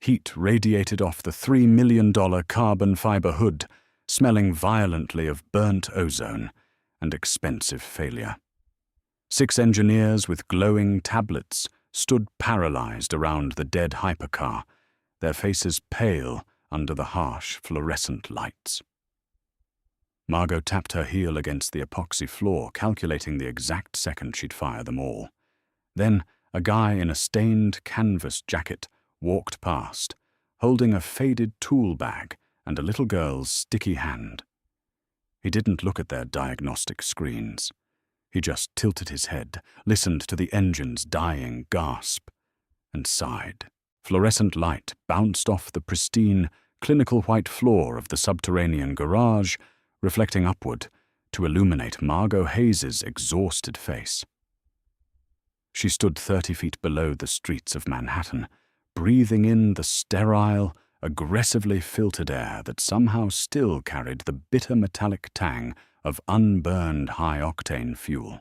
Heat radiated off the $3 million carbon fiber hood, smelling violently of burnt ozone and expensive failure. 6 engineers with glowing tablets stood paralyzed around the dead hypercar, their faces pale under the harsh fluorescent lights. Margot tapped her heel against the epoxy floor, calculating the exact second she'd fire them all. Then a guy in a stained canvas jacket walked past, holding a faded tool bag and a little girl's sticky hand. He didn't look at their diagnostic screens. He just tilted his head, listened to the engine's dying gasp, and sighed. Fluorescent light bounced off the pristine, clinical white floor of the subterranean garage, reflecting upward to illuminate Margot Hayes's exhausted face. She stood 30 feet below the streets of Manhattan, breathing in the sterile, aggressively filtered air that somehow still carried the bitter metallic tang of unburned high-octane fuel.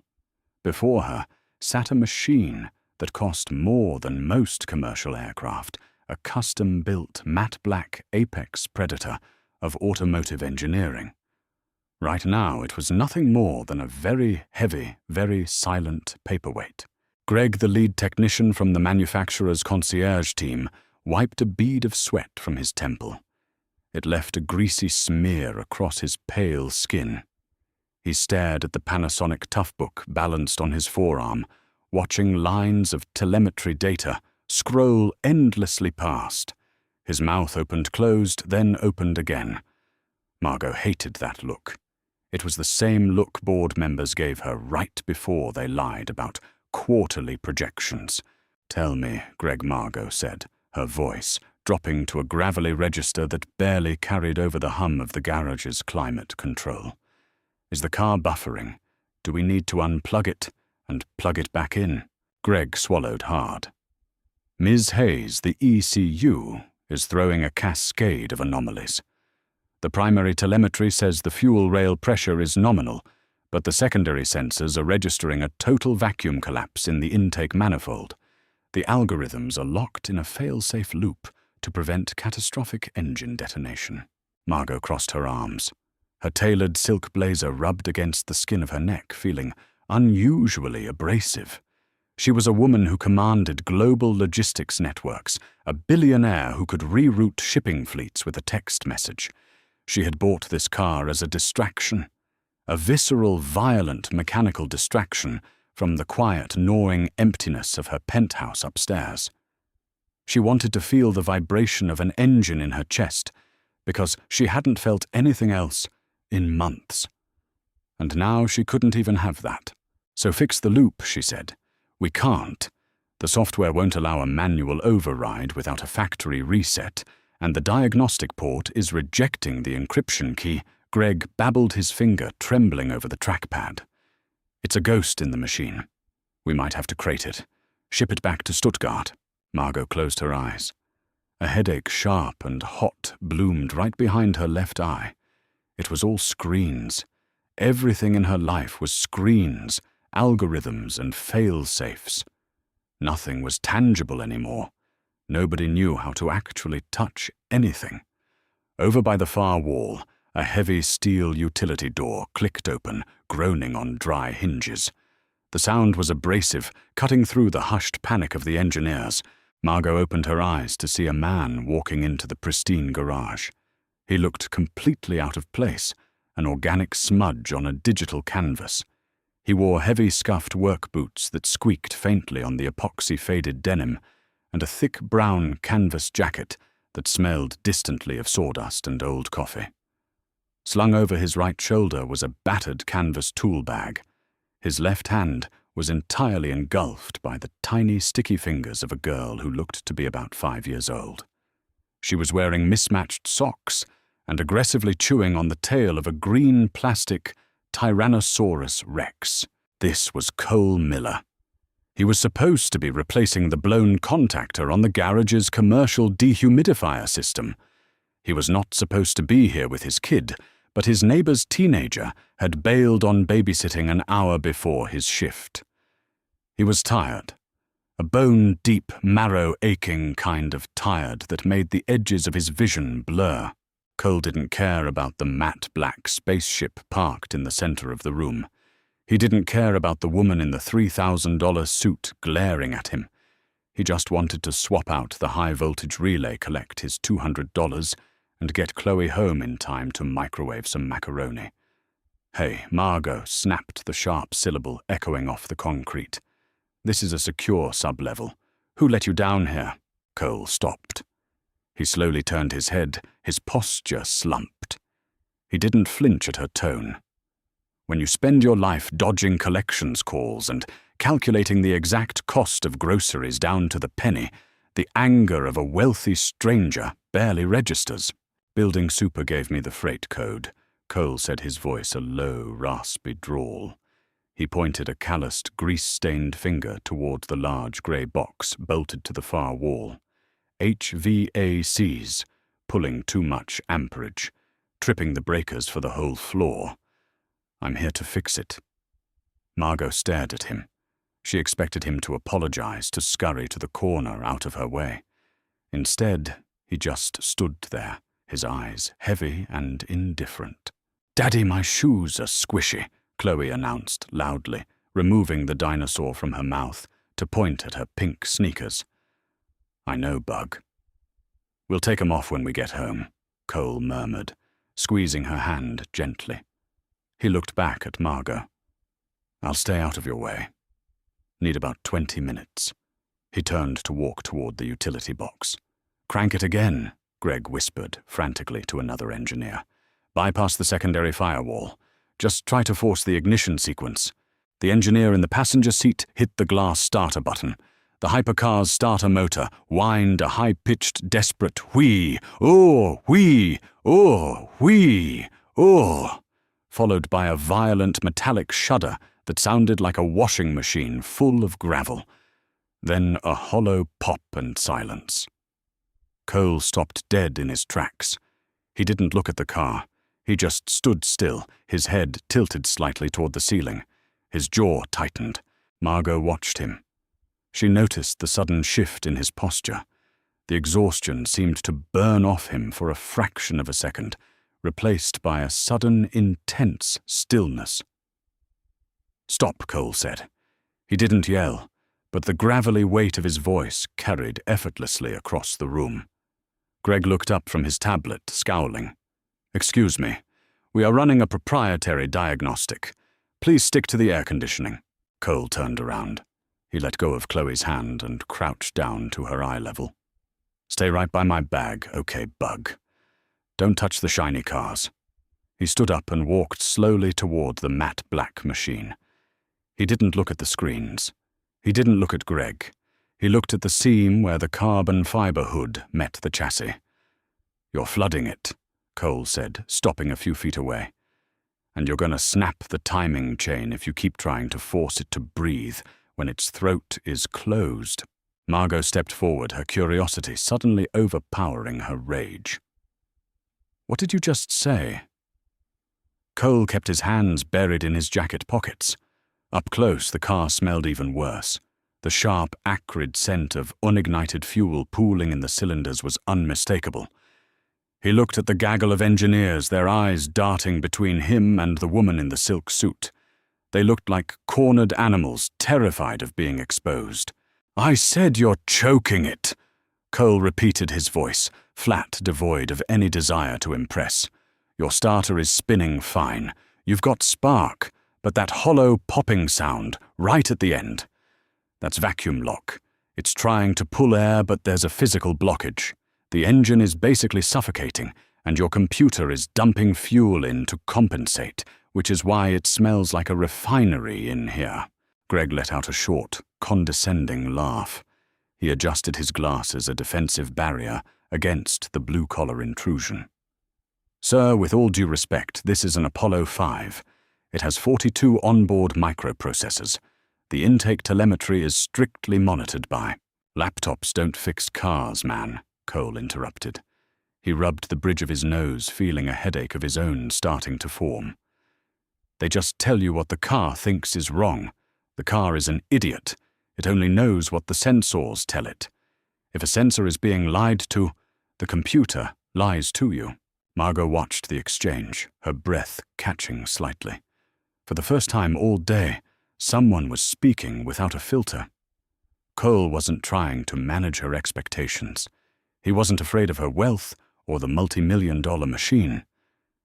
Before her sat a machine that cost more than most commercial aircraft, a custom-built matte-black apex predator of automotive engineering. Right now it was nothing more than a very heavy, very silent paperweight. Greg, the lead technician from the manufacturer's concierge team, wiped a bead of sweat from his temple. It left a greasy smear across his pale skin. He stared at the Panasonic Toughbook balanced on his forearm, watching lines of telemetry data scroll endlessly past. His mouth opened-closed, then opened again. Margot hated that look. It was the same look board members gave her right before they lied about quarterly projections. "Tell me," Greg Margot said, her voice dropping to a gravelly register that barely carried over the hum of the garage's climate control. "Is the car buffering? Do we need to unplug it and plug it back in?" Greg swallowed hard. "Ms. Hayes, the ECU is throwing a cascade of anomalies. The primary telemetry says the fuel rail pressure is nominal, but the secondary sensors are registering a total vacuum collapse in the intake manifold. The algorithms are locked in a fail-safe loop to prevent catastrophic engine detonation." Margot crossed her arms. Her tailored silk blazer rubbed against the skin of her neck, feeling unusually abrasive. She was a woman who commanded global logistics networks, a billionaire who could reroute shipping fleets with a text message. She had bought this car as a distraction, a visceral, violent mechanical distraction from the quiet, gnawing emptiness of her penthouse upstairs. She wanted to feel the vibration of an engine in her chest, because she hadn't felt anything else in months. And now she couldn't even have that. "So fix the loop," she said. "We can't. The software won't allow a manual override without a factory reset, and the diagnostic port is rejecting the encryption key." Greg babbled, his finger trembling over the trackpad. "It's a ghost in the machine. We might have to crate it. Ship it back to Stuttgart." Margot closed her eyes. A headache, sharp and hot, bloomed right behind her left eye. It was all screens. Everything in her life was screens, algorithms, and fail-safes. Nothing was tangible anymore. Nobody knew how to actually touch anything. Over by the far wall, a heavy steel utility door clicked open, groaning on dry hinges. The sound was abrasive, cutting through the hushed panic of the engineers. Margot opened her eyes to see a man walking into the pristine garage. He looked completely out of place, an organic smudge on a digital canvas. He wore heavy scuffed work boots that squeaked faintly on the epoxy-faded denim, and a thick brown canvas jacket that smelled distantly of sawdust and old coffee. Slung over his right shoulder was a battered canvas tool bag. His left hand was entirely engulfed by the tiny, sticky fingers of a girl who looked to be about 5 years old. She was wearing mismatched socks and aggressively chewing on the tail of a green plastic Tyrannosaurus Rex. This was Cole Miller. He was supposed to be replacing the blown contactor on the garage's commercial dehumidifier system. He was not supposed to be here with his kid, but his neighbor's teenager had bailed on babysitting an hour before his shift. He was tired, a bone-deep, marrow-aching kind of tired that made the edges of his vision blur. Cole didn't care about the matte black spaceship parked in the center of the room. He didn't care about the woman in the $3,000 suit glaring at him. He just wanted to swap out the high-voltage relay, collect his $200, and get Chloe home in time to microwave some macaroni. "Hey," Margot snapped the sharp syllable echoing off the concrete. "This is a secure sub-level. Who let you down here?" Cole stopped. He slowly turned his head, his posture slumped. He didn't flinch at her tone. When you spend your life dodging collections calls and calculating the exact cost of groceries down to the penny, the anger of a wealthy stranger barely registers. "Building Super gave me the freight code," Cole said, his voice a low, raspy drawl. He pointed a calloused, grease-stained finger toward the large grey box bolted to the far wall. "HVACs, pulling too much amperage, tripping the breakers for the whole floor. I'm here to fix it." Margot stared at him. She expected him to apologize, to scurry to the corner out of her way. Instead, he just stood there, his eyes heavy and indifferent. "Daddy, my shoes are squishy," Chloe announced loudly, removing the dinosaur from her mouth to point at her pink sneakers. "I know, Bug." "We'll take 'em off when we get home," Cole murmured, squeezing her hand gently. He looked back at Margot. "I'll stay out of your way. Need about 20 minutes." He turned to walk toward the utility box. "Crank it again," Greg whispered frantically to another engineer. "Bypass the secondary firewall. Just try to force the ignition sequence." The engineer in the passenger seat hit the glass starter button. The hypercar's starter motor whined a high-pitched, desperate whee, "oh, whee, oh, whee, oh," followed by a violent metallic shudder that sounded like a washing machine full of gravel. Then a hollow pop and silence. Cole stopped dead in his tracks. He didn't look at the car. He just stood still, his head tilted slightly toward the ceiling. His jaw tightened. Margot watched him. She noticed the sudden shift in his posture. The exhaustion seemed to burn off him for a fraction of a second, replaced by a sudden, intense stillness. "Stop," Cole said. He didn't yell, but the gravelly weight of his voice carried effortlessly across the room. Greg looked up from his tablet, scowling. "Excuse me. We are running a proprietary diagnostic. Please stick to the air conditioning." Cole turned around. He let go of Chloe's hand and crouched down to her eye level. "Stay right by my bag, okay, Bug. Don't touch the shiny cars." He stood up and walked slowly toward the matte black machine. He didn't look at the screens. He didn't look at Greg. He looked at the seam where the carbon fiber hood met the chassis. "You're flooding it," Cole said, stopping a few feet away. "And you're going to snap the timing chain if you keep trying to force it to breathe when its throat is closed." Margot stepped forward, her curiosity suddenly overpowering her rage. "What did you just say?" Cole kept his hands buried in his jacket pockets. Up close, the car smelled even worse. The sharp, acrid scent of unignited fuel pooling in the cylinders was unmistakable. He looked at the gaggle of engineers, their eyes darting between him and the woman in the silk suit. They looked like cornered animals, terrified of being exposed. "I said you're choking it," Cole repeated, his voice, flat, devoid of any desire to impress. "Your starter is spinning fine. You've got spark, but that hollow popping sound right at the end. That's vacuum lock. It's trying to pull air, but there's a physical blockage. The engine is basically suffocating, and your computer is dumping fuel in to compensate, which is why it smells like a refinery in here." Greg let out a short, condescending laugh. He adjusted his glass as a defensive barrier against the blue-collar intrusion. "Sir, with all due respect, this is an Apollo 5. It has 42 onboard microprocessors. The intake telemetry is strictly monitored by—" "Laptops don't fix cars, man," Cole interrupted. He rubbed the bridge of his nose, feeling a headache of his own starting to form. "They just tell you what the car thinks is wrong. The car is an idiot. It only knows what the sensors tell it. If a sensor is being lied to, the computer lies to you. Margot watched the exchange, her breath catching slightly. For the first time all day, someone was speaking without a filter. Cole wasn't trying to manage her expectations. He wasn't afraid of her wealth or the multi-million-dollar machine.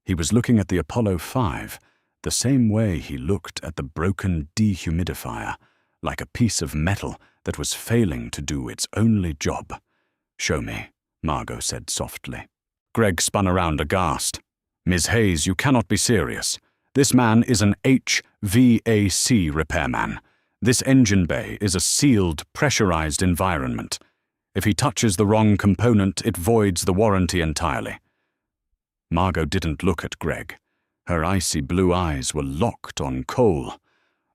He was looking at the Apollo 5 the same way he looked at the broken dehumidifier, like a piece of metal that was failing to do its only job. "Show me," Margot said softly. Greg spun around aghast. "Ms. Hayes, you cannot be serious. This man is an HVAC repairman. This engine bay is a sealed, pressurized environment. If he touches the wrong component, it voids the warranty entirely." Margot didn't look at Greg. Her icy blue eyes were locked on Cole.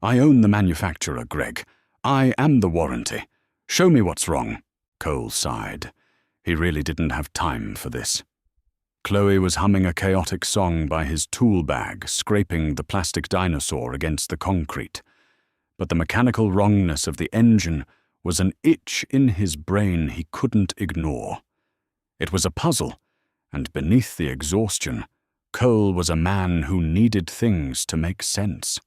"I own the manufacturer, Greg. I am the warranty. Show me what's wrong." Cole sighed. He really didn't have time for this. Chloe was humming a chaotic song by his tool bag, scraping the plastic dinosaur against the concrete. But the mechanical wrongness of the engine was an itch in his brain he couldn't ignore. It was a puzzle, and beneath the exhaustion, Cole was a man who needed things to make sense.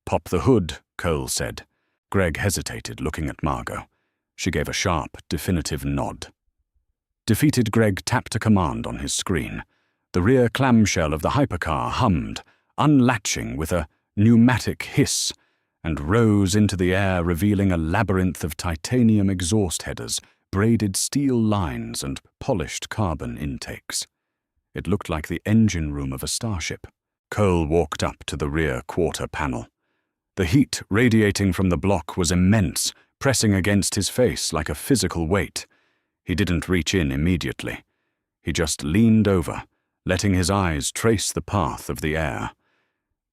"Pop the hood," Cole said. Greg hesitated, looking at Margot. She gave a sharp, definitive nod. Defeated Greg tapped a command on his screen. The rear clamshell of the hypercar hummed, unlatching with a pneumatic hiss, and rose into the air, revealing a labyrinth of titanium exhaust headers, braided steel lines, and polished carbon intakes. It looked like the engine room of a starship. Cole walked up to the rear quarter panel. The heat radiating from the block was immense, pressing against his face like a physical weight. He didn't reach in immediately. He just leaned over, letting his eyes trace the path of the air.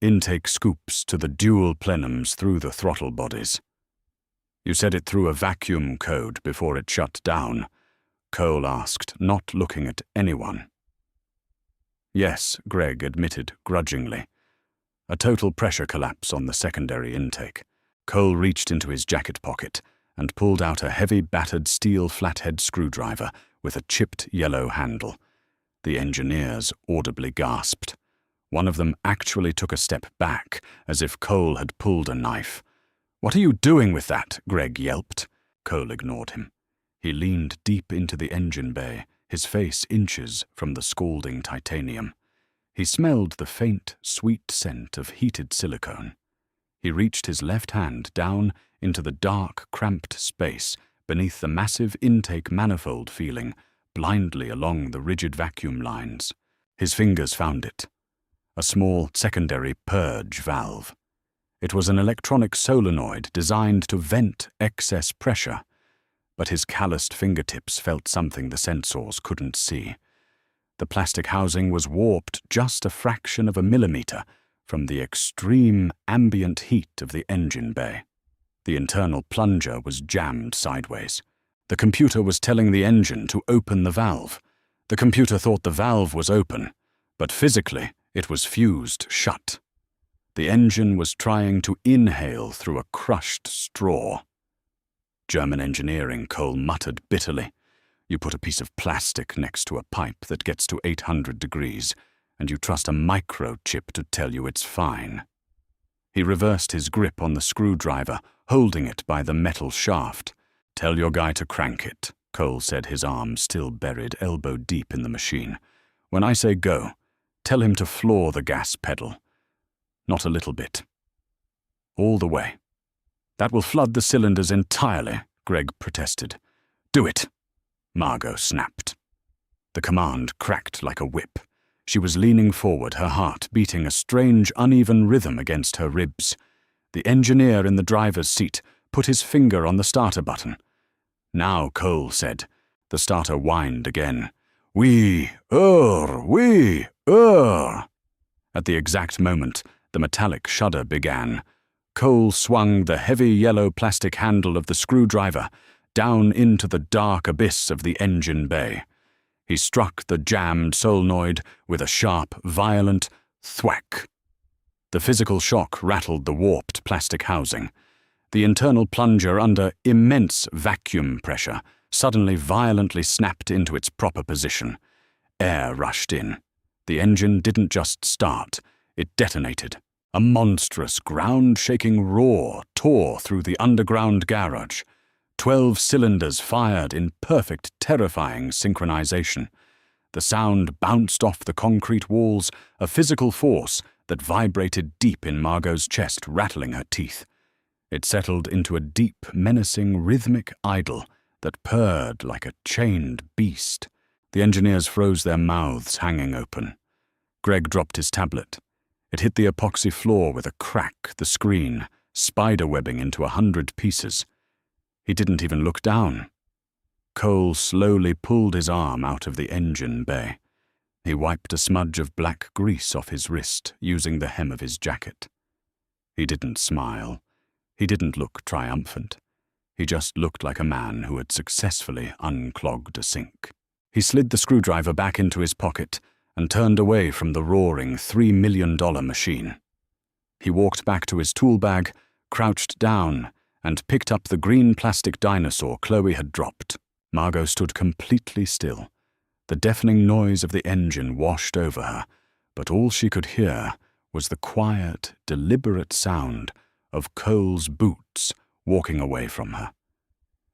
Intake scoops to the dual plenums through the throttle bodies. "You said it through a vacuum code before it shut down?" Cole asked, not looking at anyone. "Yes," Greg admitted grudgingly. A total pressure collapse on the secondary intake. Cole reached into his jacket pocket and pulled out a heavy battered steel flathead screwdriver with a chipped yellow handle. The engineers audibly gasped. One of them actually took a step back, as if Cole had pulled a knife. "What are you doing with that?" Greg yelped. Cole ignored him. He leaned deep into the engine bay, his face inches from the scalding titanium. He smelled the faint, sweet scent of heated silicone. He reached his left hand down into the dark, cramped space beneath the massive intake manifold feeling, blindly along the rigid vacuum lines. His fingers found it. A small secondary purge valve. It was an electronic solenoid designed to vent excess pressure, but his calloused fingertips felt something the sensors couldn't see. The plastic housing was warped just a fraction of a millimeter from the extreme ambient heat of the engine bay. The internal plunger was jammed sideways. The computer was telling the engine to open the valve. The computer thought the valve was open, but physically it was fused shut. The engine was trying to inhale through a crushed straw. "German engineering," Cole muttered bitterly. "You put a piece of plastic next to a pipe that gets to 800 degrees, and you trust a microchip to tell you it's fine." He reversed his grip on the screwdriver, holding it by the metal shaft. "Tell your guy to crank it," Cole said, his arm still buried elbow deep in the machine. "When I say go, tell him to floor the gas pedal. Not a little bit. All the way." "That will flood the cylinders entirely," Greg protested. "Do it," Margot snapped. The command cracked like a whip. She was leaning forward, her heart beating a strange, uneven rhythm against her ribs. The engineer in the driver's seat put his finger on the starter button. "Now," Cole said. The starter whined again. "We. At the exact moment, the metallic shudder began. Cole swung the heavy yellow plastic handle of the screwdriver down into the dark abyss of the engine bay. He struck the jammed solenoid with a sharp, violent thwack. The physical shock rattled the warped plastic housing. The internal plunger, under immense vacuum pressure, suddenly violently snapped into its proper position. Air rushed in. The engine didn't just start, it detonated. A monstrous, ground-shaking roar tore through the underground garage. 12 cylinders fired in perfect, terrifying synchronization. The sound bounced off the concrete walls, a physical force that vibrated deep in Margot's chest, rattling her teeth. It settled into a deep, menacing, rhythmic idyll that purred like a chained beast. The engineers froze their mouths, hanging open. Greg dropped his tablet. It hit the epoxy floor with a crack, the screen, spiderwebbing into 100 pieces. He didn't even look down. Cole slowly pulled his arm out of the engine bay. He wiped a smudge of black grease off his wrist, using the hem of his jacket. He didn't smile. He didn't look triumphant. He just looked like a man who had successfully unclogged a sink. He slid the screwdriver back into his pocket and turned away from the roaring $3 million machine. He walked back to his tool bag, crouched down, and picked up the green plastic dinosaur Chloe had dropped. Margot stood completely still. The deafening noise of the engine washed over her, but all she could hear was the quiet, deliberate sound of Cole's boots walking away from her.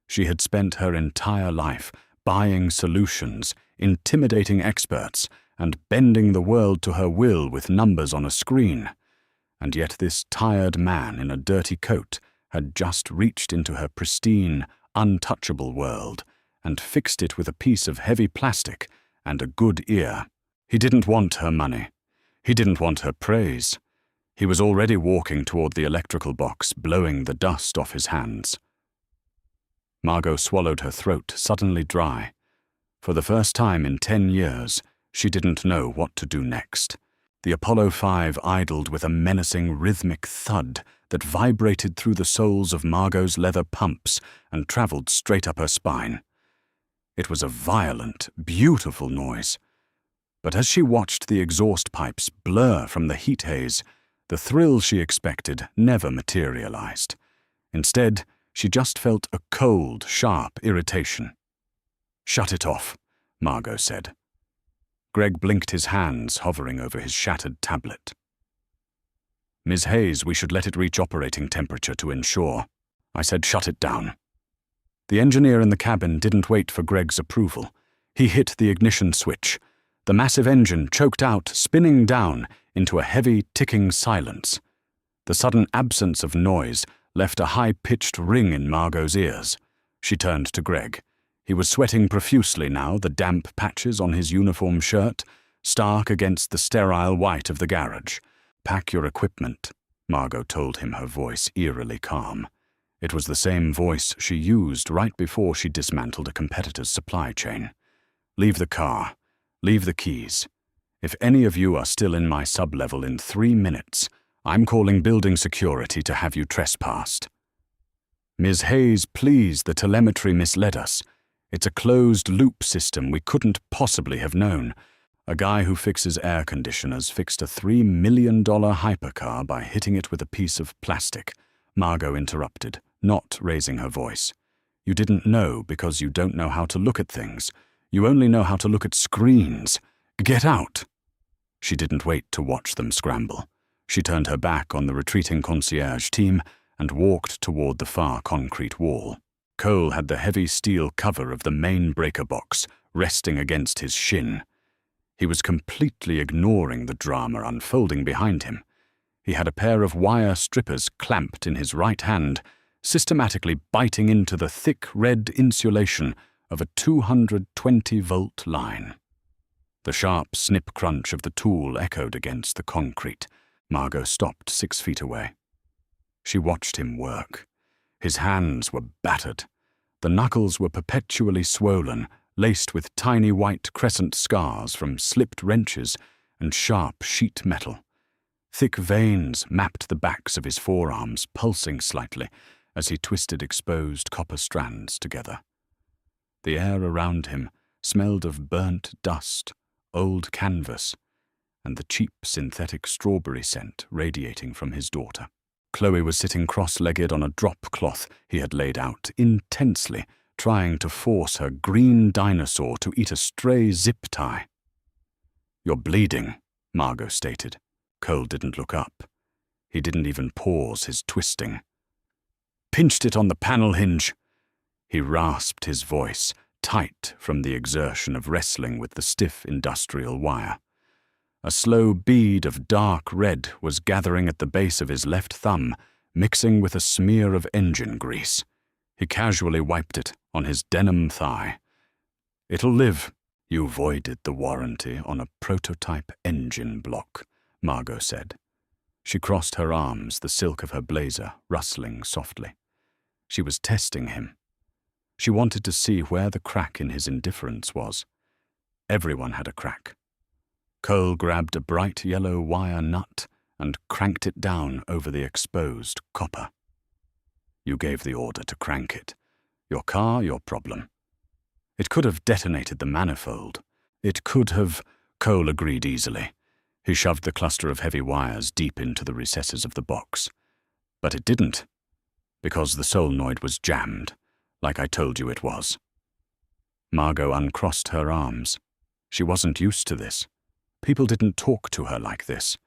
She had spent her entire life buying solutions, intimidating experts, and bending the world to her will with numbers on a screen. And yet this tired man in a dirty coat had just reached into her pristine, untouchable world and fixed it with a piece of heavy plastic and a good ear. He didn't want her money. He didn't want her praise. He was already walking toward the electrical box, blowing the dust off his hands. Margot swallowed her throat, suddenly dry. For the first time in 10 years, she didn't know what to do next. The Apollo 5 idled with a menacing rhythmic thud that vibrated through the soles of Margot's leather pumps and traveled straight up her spine. It was a violent, beautiful noise. But as she watched the exhaust pipes blur from the heat haze, the thrill she expected never materialized. Instead, she just felt a cold, sharp irritation. "Shut it off," Margot said. Greg blinked, his hands hovering over his shattered tablet. "Ms. Hayes, we should let it reach operating temperature to ensure." I said, "Shut it down." The engineer in the cabin didn't wait for Greg's approval. He hit the ignition switch. The massive engine choked out, spinning down into a heavy, ticking silence. The sudden absence of noise left a high-pitched ring in Margot's ears. She turned to Greg. He was sweating profusely now, the damp patches on his uniform shirt, stark against the sterile white of the garage. "Pack your equipment," Margot told him, her voice eerily calm. It was the same voice she used right before she dismantled a competitor's supply chain. "Leave the car. Leave the keys. If any of you are still in my sub-level in 3 minutes, I'm calling building security to have you trespassed." "Ms. Hayes, please, the telemetry misled us. It's a closed-loop system we couldn't possibly have known. A guy who fixes air conditioners fixed a $3 million hypercar by hitting it with a piece of plastic," Margot interrupted, not raising her voice. "You didn't know because you don't know how to look at things. You only know how to look at screens. Get out!" She didn't wait to watch them scramble. She turned her back on the retreating concierge team and walked toward the far concrete wall. Cole had the heavy steel cover of the main breaker box resting against his shin. He was completely ignoring the drama unfolding behind him. He had a pair of wire strippers clamped in his right hand, systematically biting into the thick red insulation of a 220-volt line. The sharp snip crunch of the tool echoed against the concrete. Margot stopped 6 feet away. She watched him work. His hands were battered. The knuckles were perpetually swollen, laced with tiny white crescent scars from slipped wrenches and sharp sheet metal. Thick veins mapped the backs of his forearms, pulsing slightly as he twisted exposed copper strands together. The air around him smelled of burnt dust, old canvas, and the cheap synthetic strawberry scent radiating from his daughter. Chloe was sitting cross-legged on a drop cloth he had laid out, intensely trying to force her green dinosaur to eat a stray zip tie. "You're bleeding," Margot stated. Cole didn't look up. He didn't even pause his twisting. "Pinched it on the panel hinge." He rasped his voice, tight from the exertion of wrestling with the stiff industrial wire. A slow bead of dark red was gathering at the base of his left thumb, mixing with a smear of engine grease. He casually wiped it on his denim thigh. "It'll live." "You voided the warranty on a prototype engine block," Margot said. She crossed her arms, the silk of her blazer rustling softly. She was testing him. She wanted to see where the crack in his indifference was. Everyone had a crack. Cole grabbed a bright yellow wire nut and cranked it down over the exposed copper. "You gave the order to crank it. Your car, your problem." "It could have detonated the manifold. It could have," Cole agreed easily. He shoved the cluster of heavy wires deep into the recesses of the box. "But it didn't, because the solenoid was jammed, like I told you it was." Margot uncrossed her arms. She wasn't used to this. People didn't talk to her like this.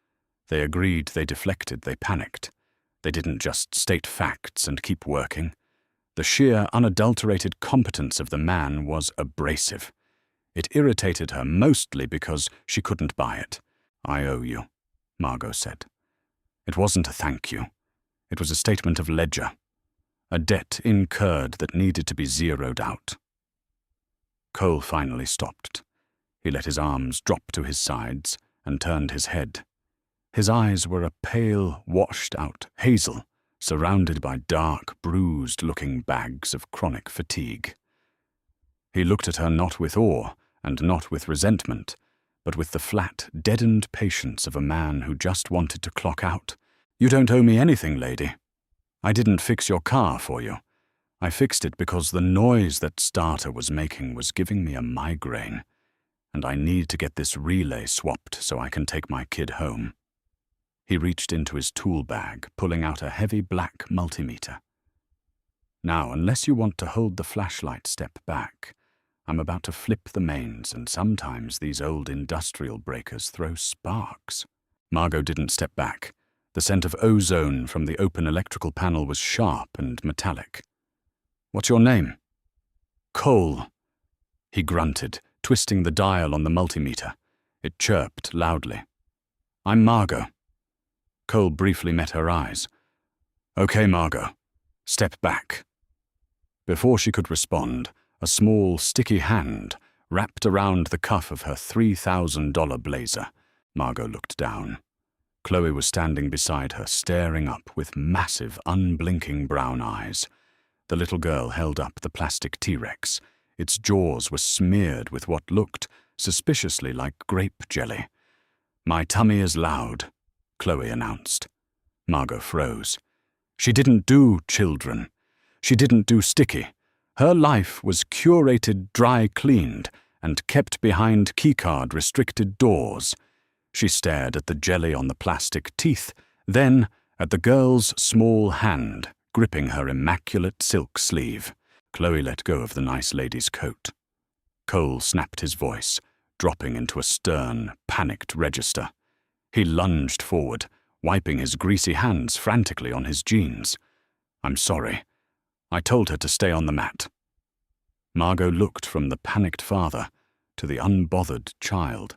They agreed, they deflected, they panicked. They didn't just state facts and keep working. The sheer, unadulterated competence of the man was abrasive. It irritated her mostly because she couldn't buy it. "I owe you," Margot said. It wasn't a thank you. It was a statement of ledger. A debt incurred that needed to be zeroed out. Cole finally stopped. He let his arms drop to his sides and turned his head. His eyes were a pale, washed-out hazel, surrounded by dark, bruised-looking bags of chronic fatigue. He looked at her not with awe and not with resentment, but with the flat, deadened patience of a man who just wanted to clock out. "You don't owe me anything, lady. I didn't fix your car for you. I fixed it because the noise that starter was making was giving me a migraine, and I need to get this relay swapped so I can take my kid home." He reached into his tool bag, pulling out a heavy black multimeter. "Now, unless you want to hold the flashlight, step back. I'm about to flip the mains, and sometimes these old industrial breakers throw sparks." Margot didn't step back. The scent of ozone from the open electrical panel was sharp and metallic. "What's your name?" "Cole." He grunted, twisting the dial on the multimeter. It chirped loudly. "I'm Margot." Cole briefly met her eyes. "Okay, Margot. Step back." Before she could respond, a small, sticky hand wrapped around the cuff of her $3,000 blazer. Margot looked down. Chloe was standing beside her, staring up with massive, unblinking brown eyes. The little girl held up the plastic T-Rex. Its jaws were smeared with what looked suspiciously like grape jelly. "My tummy is loud," Chloe announced. Margot froze. She didn't do children. She didn't do sticky. Her life was curated, dry-cleaned, and kept behind keycard-restricted doors. She stared at the jelly on the plastic teeth, then at the girl's small hand gripping her immaculate silk sleeve. Chloe let go of the nice lady's coat. Cole snapped his voice, dropping into a stern, panicked register. He lunged forward, wiping his greasy hands frantically on his jeans. "I'm sorry. I told her to stay on the mat." Margot looked from the panicked father to the unbothered child.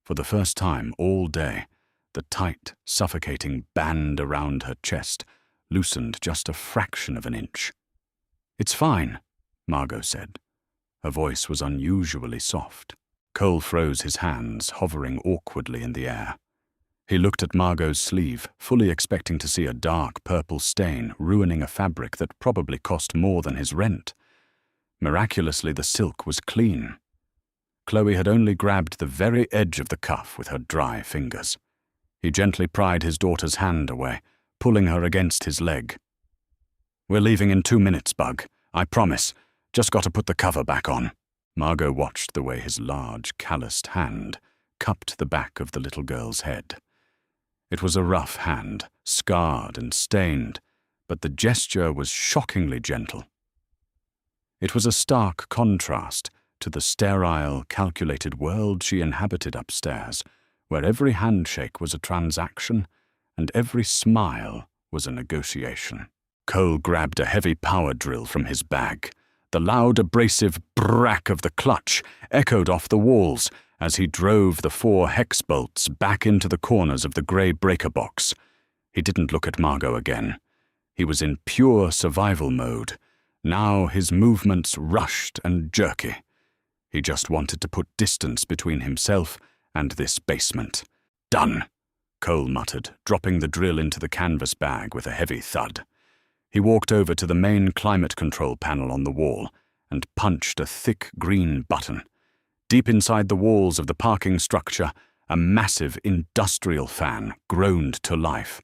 For the first time all day, the tight, suffocating band around her chest loosened just a fraction of an inch. "It's fine," Margot said. Her voice was unusually soft. Cole froze his hands, hovering awkwardly in the air. He looked at Margot's sleeve, fully expecting to see a dark purple stain ruining a fabric that probably cost more than his rent. Miraculously, the silk was clean. Chloe had only grabbed the very edge of the cuff with her dry fingers. He gently pried his daughter's hand away, pulling her against his leg. "We're leaving in 2 minutes, Bug. I promise. Just got to put the cover back on." Margot watched the way his large, calloused hand cupped the back of the little girl's head. It was a rough hand, scarred and stained, but the gesture was shockingly gentle. It was a stark contrast to the sterile, calculated world she inhabited upstairs, where every handshake was a transaction and every smile was a negotiation. Cole grabbed a heavy power drill from his bag. The loud, abrasive brack of the clutch echoed off the walls as he drove the 4 hex bolts back into the corners of the grey breaker box. He didn't look at Margot again. He was in pure survival mode. Now his movements rushed and jerky. He just wanted to put distance between himself and this basement. "Done," Cole muttered, dropping the drill into the canvas bag with a heavy thud. He walked over to the main climate control panel on the wall and punched a thick green button. Deep inside the walls of the parking structure, a massive industrial fan groaned to life.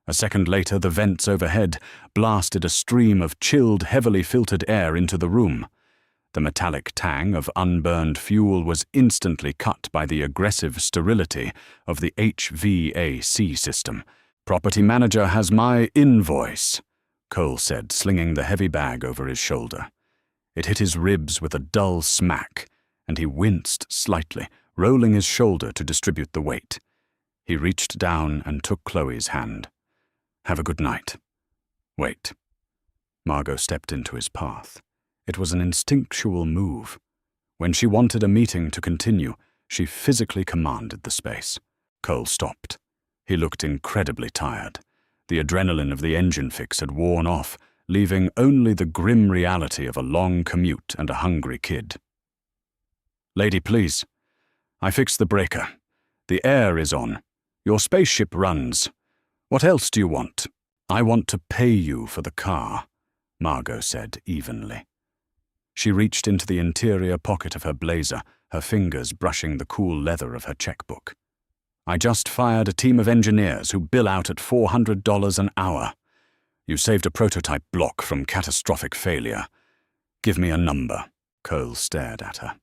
A second later, the vents overhead blasted a stream of chilled, heavily filtered air into the room. The metallic tang of unburned fuel was instantly cut by the aggressive sterility of the HVAC system. "Property manager has my invoice," Cole said, slinging the heavy bag over his shoulder. It hit his ribs with a dull smack, and he winced slightly, rolling his shoulder to distribute the weight. He reached down and took Chloe's hand. "Have a good night." "Wait." Margot stepped into his path. It was an instinctual move. When she wanted a meeting to continue, she physically commanded the space. Cole stopped. He looked incredibly tired. The adrenaline of the engine fix had worn off, leaving only the grim reality of a long commute and a hungry kid. "Lady, please. I fixed the breaker. The air is on. Your spaceship runs. What else do you want?" "I want to pay you for the car," Margot said evenly. She reached into the interior pocket of her blazer, her fingers brushing the cool leather of her checkbook. "I just fired a team of engineers who bill out at $400 an hour. You saved a prototype block from catastrophic failure. Give me a number." Cole stared at her.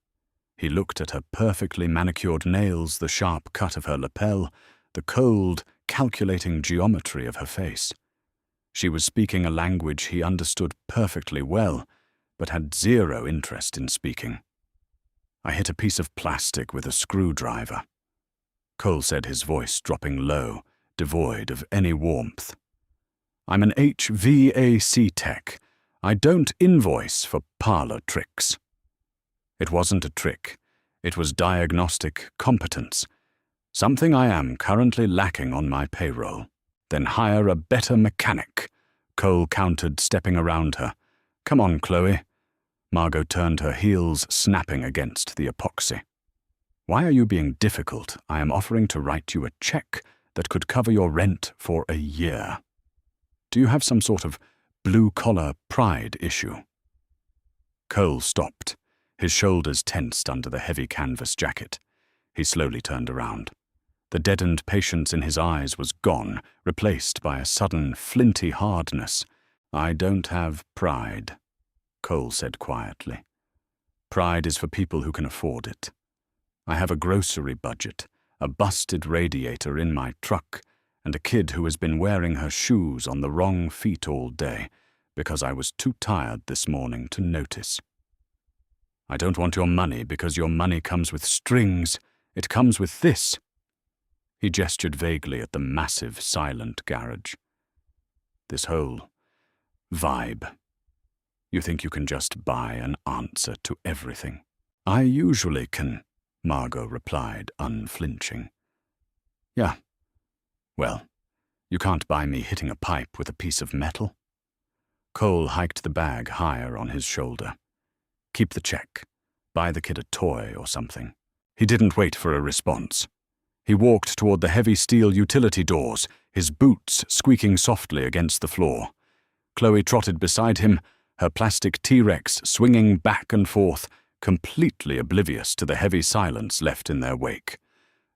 He looked at her perfectly manicured nails, the sharp cut of her lapel, the cold, calculating geometry of her face. She was speaking a language he understood perfectly well, but had zero interest in speaking. "I hit a piece of plastic with a screwdriver," Cole said, his voice dropping low, devoid of any warmth. "I'm an HVAC tech. I don't invoice for parlor tricks." It wasn't a trick. It was diagnostic competence. Something I am currently lacking on my payroll. "Then hire a better mechanic," Cole countered, stepping around her. "Come on, Chloe." Margot turned, her heels snapping against the epoxy. "Why are you being difficult? I am offering to write you a check that could cover your rent for a year. Do you have some sort of blue-collar pride issue?" Cole stopped, his shoulders tensed under the heavy canvas jacket. He slowly turned around. The deadened patience in his eyes was gone, replaced by a sudden, flinty hardness. "I don't have pride," Cole said quietly. "Pride is for people who can afford it. I have a grocery budget, a busted radiator in my truck, and a kid who has been wearing her shoes on the wrong feet all day because I was too tired this morning to notice. I don't want your money because your money comes with strings. It comes with this." He gestured vaguely at the massive, silent garage. "This whole vibe. You think you can just buy an answer to everything?" "I usually can," Margot replied, unflinching. "Yeah. Well, you can't buy me hitting a pipe with a piece of metal." Cole hiked the bag higher on his shoulder. "Keep the check. Buy the kid a toy or something." He didn't wait for a response. He walked toward the heavy steel utility doors, his boots squeaking softly against the floor. Chloe trotted beside him, her plastic T-Rex swinging back and forth, completely oblivious to the heavy silence left in their wake.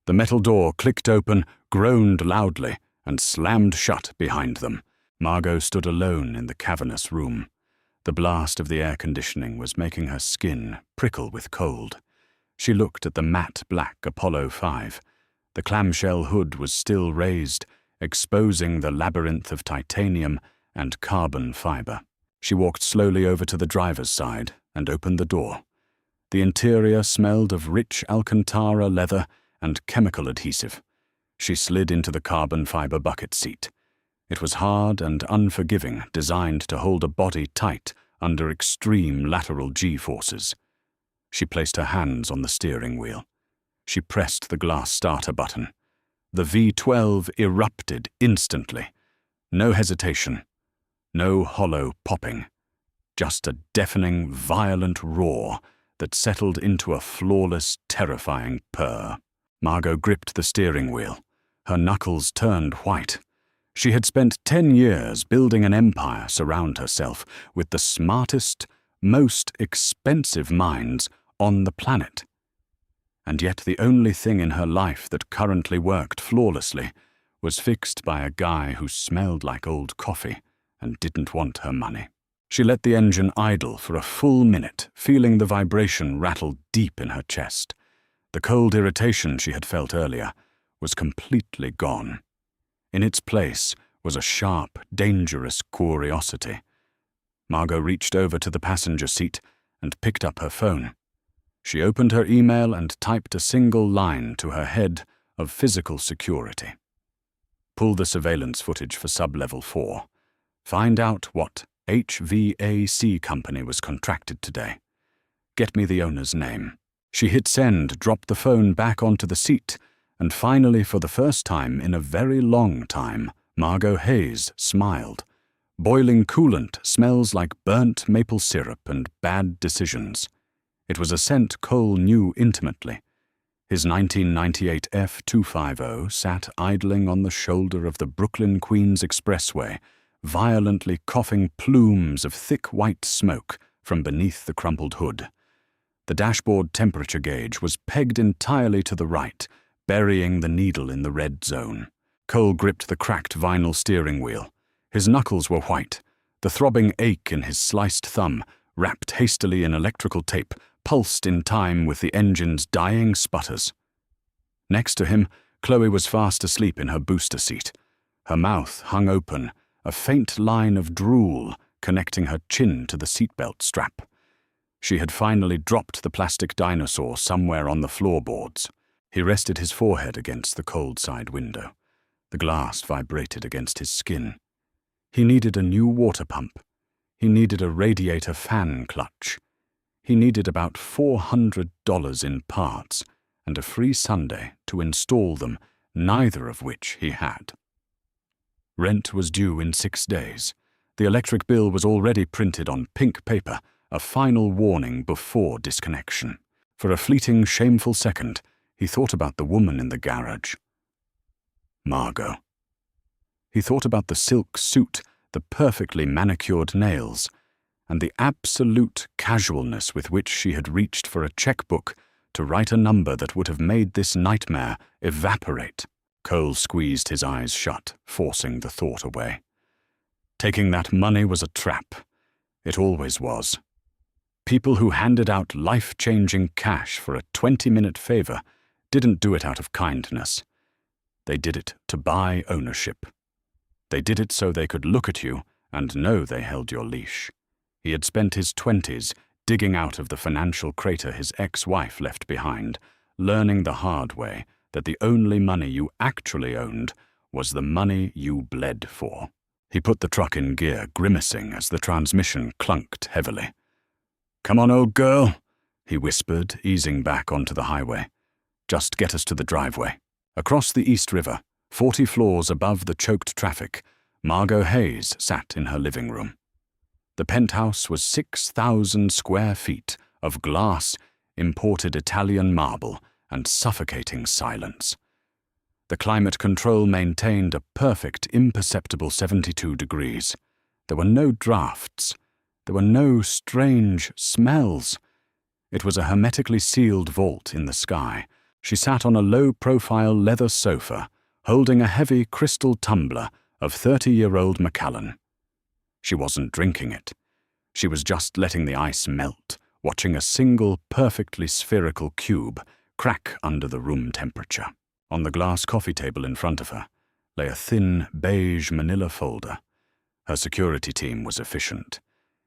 The metal door clicked open, groaned loudly, and slammed shut behind them. Margot stood alone in the cavernous room. The blast of the air conditioning was making her skin prickle with cold. She looked at the matte black Apollo 5, The clamshell hood was still raised, exposing the labyrinth of titanium and carbon fiber. She walked slowly over to the driver's side and opened the door. The interior smelled of rich Alcantara leather and chemical adhesive. She slid into the carbon fiber bucket seat. It was hard and unforgiving, designed to hold a body tight under extreme lateral G-forces. She placed her hands on the steering wheel. She pressed the glass starter button. The V12 erupted instantly. No hesitation. No hollow popping. Just a deafening, violent roar that settled into a flawless, terrifying purr. Margot gripped the steering wheel. Her knuckles turned white. She had spent 10 years building an empire surround herself with the smartest, most expensive minds on the planet. And yet the only thing in her life that currently worked flawlessly was fixed by a guy who smelled like old coffee and didn't want her money. She let the engine idle for a full minute, feeling the vibration rattle deep in her chest. The cold irritation she had felt earlier was completely gone. In its place was a sharp, dangerous curiosity. Margot reached over to the passenger seat and picked up her phone. She opened her email and typed a single line to her head of physical security. Pull the surveillance footage for sub-level 4. Find out what HVAC company was contracted today. Get me the owner's name. She hit send, dropped the phone back onto the seat, and finally, for the first time in a very long time, Margot Hayes smiled. Boiling coolant smells like burnt maple syrup and bad decisions. It was a scent Cole knew intimately. His 1998 F250 sat idling on the shoulder of the Brooklyn-Queens Expressway, violently coughing plumes of thick white smoke from beneath the crumpled hood. The dashboard temperature gauge was pegged entirely to the right, burying the needle in the red zone. Cole gripped the cracked vinyl steering wheel. His knuckles were white. The throbbing ache in his sliced thumb, wrapped hastily in electrical tape, pulsed in time with the engine's dying sputters. Next to him, Chloe was fast asleep in her booster seat. Her mouth hung open, a faint line of drool connecting her chin to the seatbelt strap. She had finally dropped the plastic dinosaur somewhere on the floorboards. He rested his forehead against the cold side window. The glass vibrated against his skin. He needed a new water pump. He needed a radiator fan clutch. He needed about $400 in parts and a free Sunday to install them, neither of which he had. Rent was due in 6 days. The electric bill was already printed on pink paper, a final warning before disconnection. For a fleeting, shameful second, he thought about the woman in the garage. Margot. He thought about the silk suit, the perfectly manicured nails, and the absolute casualness with which she had reached for a checkbook to write a number that would have made this nightmare evaporate. Cole squeezed his eyes shut, forcing the thought away. Taking that money was a trap. It always was. People who handed out life-changing cash for a 20-minute favor didn't do it out of kindness. They did it to buy ownership. They did it so they could look at you and know they held your leash. He had spent his 20s digging out of the financial crater his ex-wife left behind, learning the hard way that the only money you actually owned was the money you bled for. He put the truck in gear, grimacing as the transmission clunked heavily. "Come on, old girl," he whispered, easing back onto the highway. "Just get us to the driveway." Across the East River, 40 floors above the choked traffic, Margot Hayes sat in her living room. The penthouse was 6,000 square feet of glass, imported Italian marble, and suffocating silence. The climate control maintained a perfect, imperceptible 72 degrees. There were no drafts. There were no strange smells. It was a hermetically sealed vault in the sky. She sat on a low-profile leather sofa, holding a heavy crystal tumbler of 30-year-old Macallan. She wasn't drinking it. She was just letting the ice melt, watching a single perfectly spherical cube crack under the room temperature. On the glass coffee table in front of her lay a thin, beige manila folder. Her security team was efficient.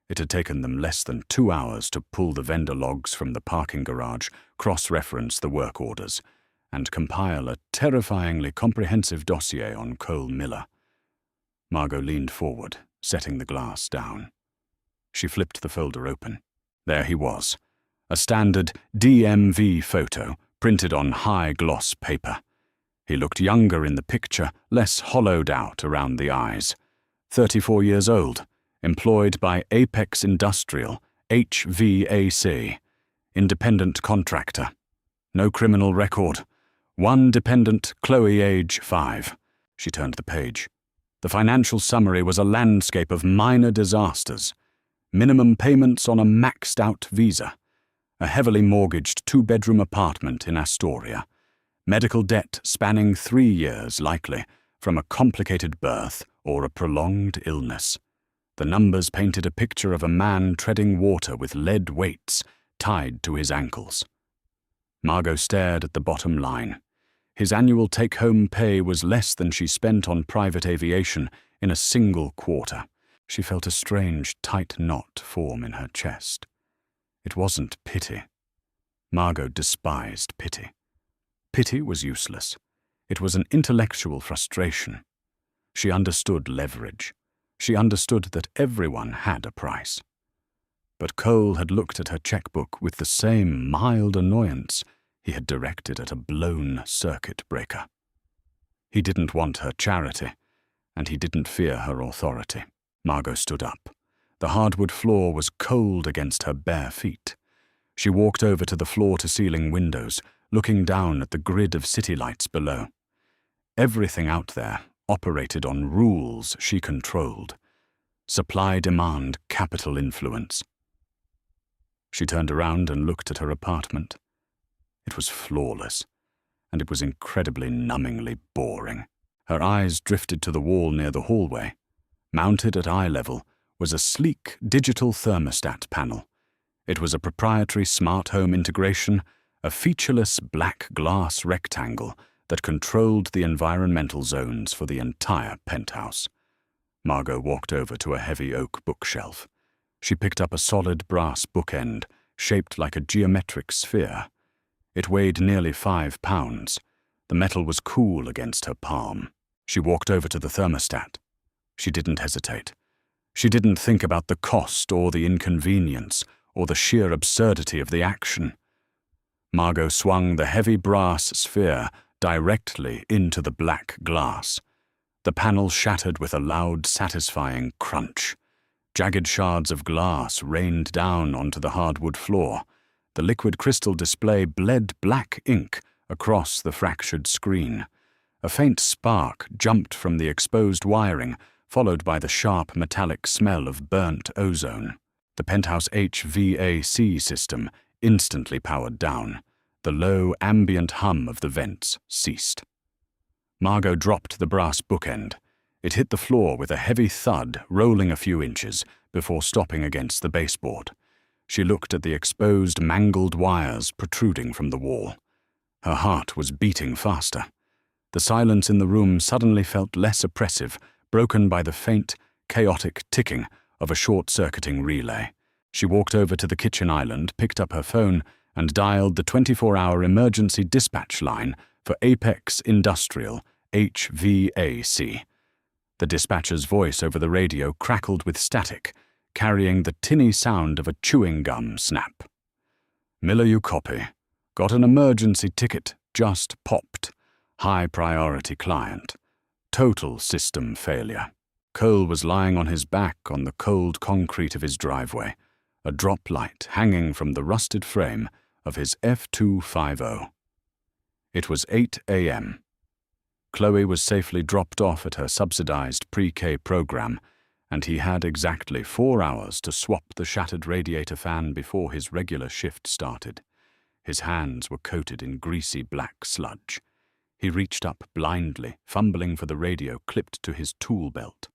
It had taken them less than 2 hours to pull the vendor logs from the parking garage, cross-reference the work orders, and compile a terrifyingly comprehensive dossier on Cole Miller. Margot leaned forward, setting the glass down. She flipped the folder open. There he was, a standard DMV photo printed on high-gloss paper. He looked younger in the picture, less hollowed out around the eyes. 34 years old, employed by Apex Industrial, HVAC, independent contractor. No criminal record. One dependent, Chloe, age 5. She turned the page. The financial summary was a landscape of minor disasters. Minimum payments on a maxed-out visa. A heavily mortgaged 2-bedroom apartment in Astoria. Medical debt spanning 3 years, likely, from a complicated birth or a prolonged illness. The numbers painted a picture of a man treading water with lead weights tied to his ankles. Margot stared at the bottom line. His annual take-home pay was less than she spent on private aviation in a single quarter. She felt a strange, tight knot form in her chest. It wasn't pity. Margot despised pity. Pity was useless. It was an intellectual frustration. She understood leverage. She understood that everyone had a price. But Cole had looked at her checkbook with the same mild annoyance he had directed at a blown circuit breaker. He didn't want her charity, and he didn't fear her authority. Margot stood up. The hardwood floor was cold against her bare feet. She walked over to the floor-to-ceiling windows, looking down at the grid of city lights below. Everything out there operated on rules she controlled. Supply-demand, capital influence. She turned around and looked at her apartment. It was flawless, and it was incredibly numbingly boring. Her eyes drifted to the wall near the hallway. Mounted at eye level was a sleek digital thermostat panel. It was a proprietary smart home integration, a featureless black glass rectangle that controlled the environmental zones for the entire penthouse. Margot walked over to a heavy oak bookshelf. She picked up a solid brass bookend, shaped like a geometric sphere. It weighed nearly 5 pounds. The metal was cool against her palm. She walked over to the thermostat. She didn't hesitate. She didn't think about the cost or the inconvenience or the sheer absurdity of the action. Margot swung the heavy brass sphere directly into the black glass. The panel shattered with a loud, satisfying crunch. Jagged shards of glass rained down onto the hardwood floor. The liquid crystal display bled black ink across the fractured screen. A faint spark jumped from the exposed wiring, followed by the sharp metallic smell of burnt ozone. The penthouse HVAC system instantly powered down. The low, ambient hum of the vents ceased. Margot dropped the brass bookend. It hit the floor with a heavy thud, rolling a few inches before stopping against the baseboard. She looked at the exposed, mangled wires protruding from the wall. Her heart was beating faster. The silence in the room suddenly felt less oppressive, broken by the faint, chaotic ticking of a short-circuiting relay. She walked over to the kitchen island, picked up her phone, and dialed the 24-hour emergency dispatch line for Apex Industrial, HVAC. The dispatcher's voice over the radio crackled with static, carrying the tinny sound of a chewing gum snap. "Miller, you copy. Got an emergency ticket, just popped. High priority client. Total system failure." Cole was lying on his back on the cold concrete of his driveway, a drop light hanging from the rusted frame of his F250. It was 8 a.m. Chloe was safely dropped off at her subsidized pre-K program, and he had exactly 4 hours to swap the shattered radiator fan before his regular shift started. His hands were coated in greasy black sludge. He reached up blindly, fumbling for the radio clipped to his tool belt.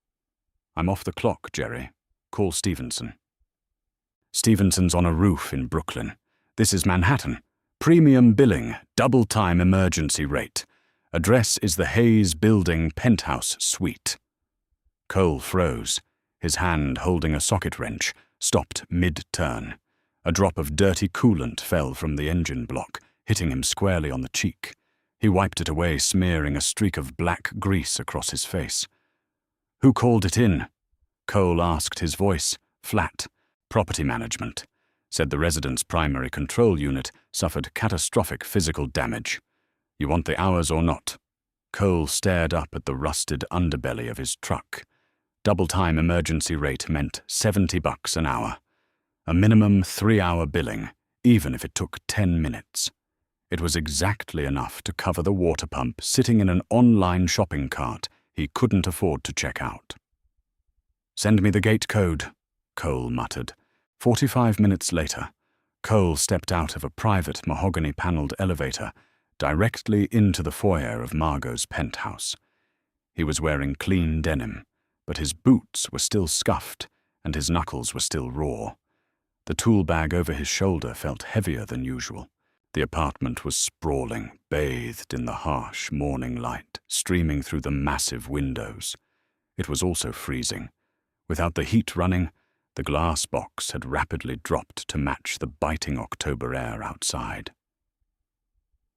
"I'm off the clock, Jerry. Call Stevenson." "Stevenson's on a roof in Brooklyn. This is Manhattan. Premium billing, double-time emergency rate. Address is the Hayes Building penthouse suite. Cole froze, his hand holding a socket wrench, stopped mid-turn. A drop of dirty coolant fell from the engine block, hitting him squarely on the cheek. He wiped it away, smearing a streak of black grease across his face. "Who called it in?" Cole asked, his voice flat. "Property management," said the resident's primary control unit, suffered catastrophic physical damage. "You want the hours or not?" Cole stared up at the rusted underbelly of his truck. Double-time emergency rate meant $70 an hour. A minimum 3-hour billing, even if it took 10 minutes. It was exactly enough to cover the water pump sitting in an online shopping cart he couldn't afford to check out. "Send me the gate code," Cole muttered. 45 minutes later, Cole stepped out of a private mahogany-paneled elevator directly into the foyer of Margot's penthouse. He was wearing clean denim, but his boots were still scuffed and his knuckles were still raw. The tool bag over his shoulder felt heavier than usual. The apartment was sprawling, bathed in the harsh morning light streaming through the massive windows. It was also freezing. Without the heat running, the glass box had rapidly dropped to match the biting October air outside.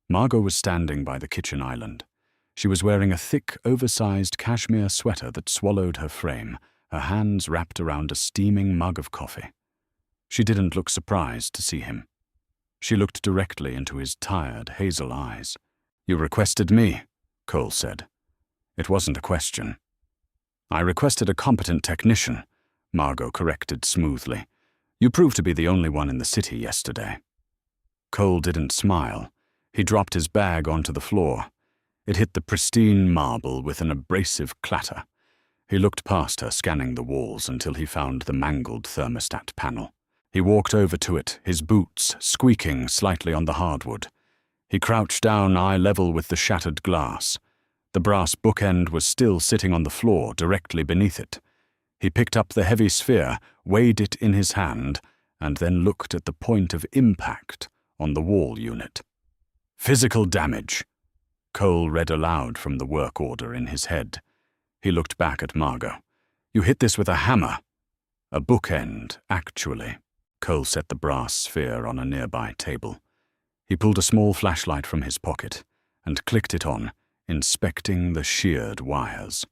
Margot was standing by the kitchen island. She was wearing a thick, oversized cashmere sweater that swallowed her frame, her hands wrapped around a steaming mug of coffee. She didn't look surprised to see him. She looked directly into his tired, hazel eyes. "You requested me," Cole said. It wasn't a question. "I requested a competent technician," Margot corrected smoothly. "You proved to be the only one in the city yesterday." Cole didn't smile. He dropped his bag onto the floor. It hit the pristine marble with an abrasive clatter. He looked past her, scanning the walls until he found the mangled thermostat panel. He walked over to it, his boots squeaking slightly on the hardwood. He crouched down eye level with the shattered glass. The brass bookend was still sitting on the floor directly beneath it. He picked up the heavy sphere, weighed it in his hand, and then looked at the point of impact on the wall unit. "Physical damage," Cole read aloud from the work order in his head. He looked back at Margot. "You hit this with a hammer." "A bookend, actually." Cole set the brass sphere on a nearby table. He pulled a small flashlight from his pocket and clicked it on, inspecting the sheared wires.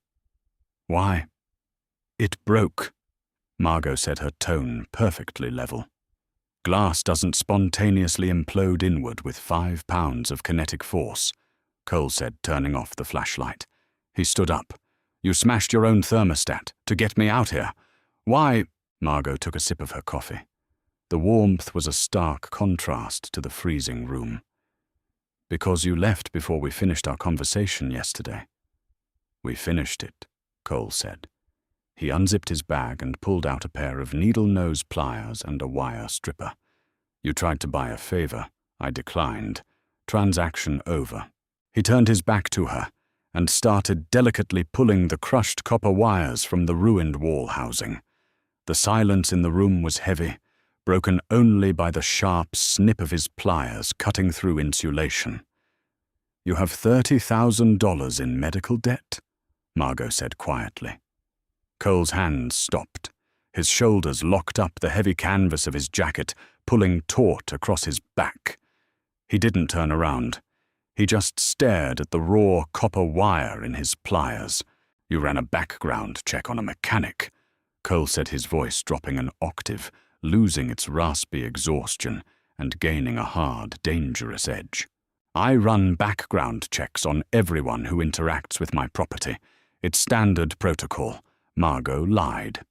"Why?" "It broke," Margot said, her tone perfectly level. "Glass doesn't spontaneously implode inward with 5 pounds of kinetic force," Cole said, turning off the flashlight. He stood up. "You smashed your own thermostat to get me out here. Why?" Margot took a sip of her coffee. The warmth was a stark contrast to the freezing room. "Because you left before we finished our conversation yesterday." "We finished it," Cole said. He unzipped his bag and pulled out a pair of needle-nose pliers and a wire stripper. "You tried to buy a favor. I declined. Transaction over." He turned his back to her and started delicately pulling the crushed copper wires from the ruined wall housing. The silence in the room was heavy, broken only by the sharp snip of his pliers cutting through insulation. "You have $30,000 in medical debt?" Margot said quietly. Cole's hands stopped. His shoulders locked up the heavy canvas of his jacket, pulling taut across his back. He didn't turn around. He just stared at the raw copper wire in his pliers. "You ran a background check on a mechanic," Cole said, his voice dropping an octave, losing its raspy exhaustion and gaining a hard, dangerous edge. "I run background checks on everyone who interacts with my property. It's standard protocol." Margot lied.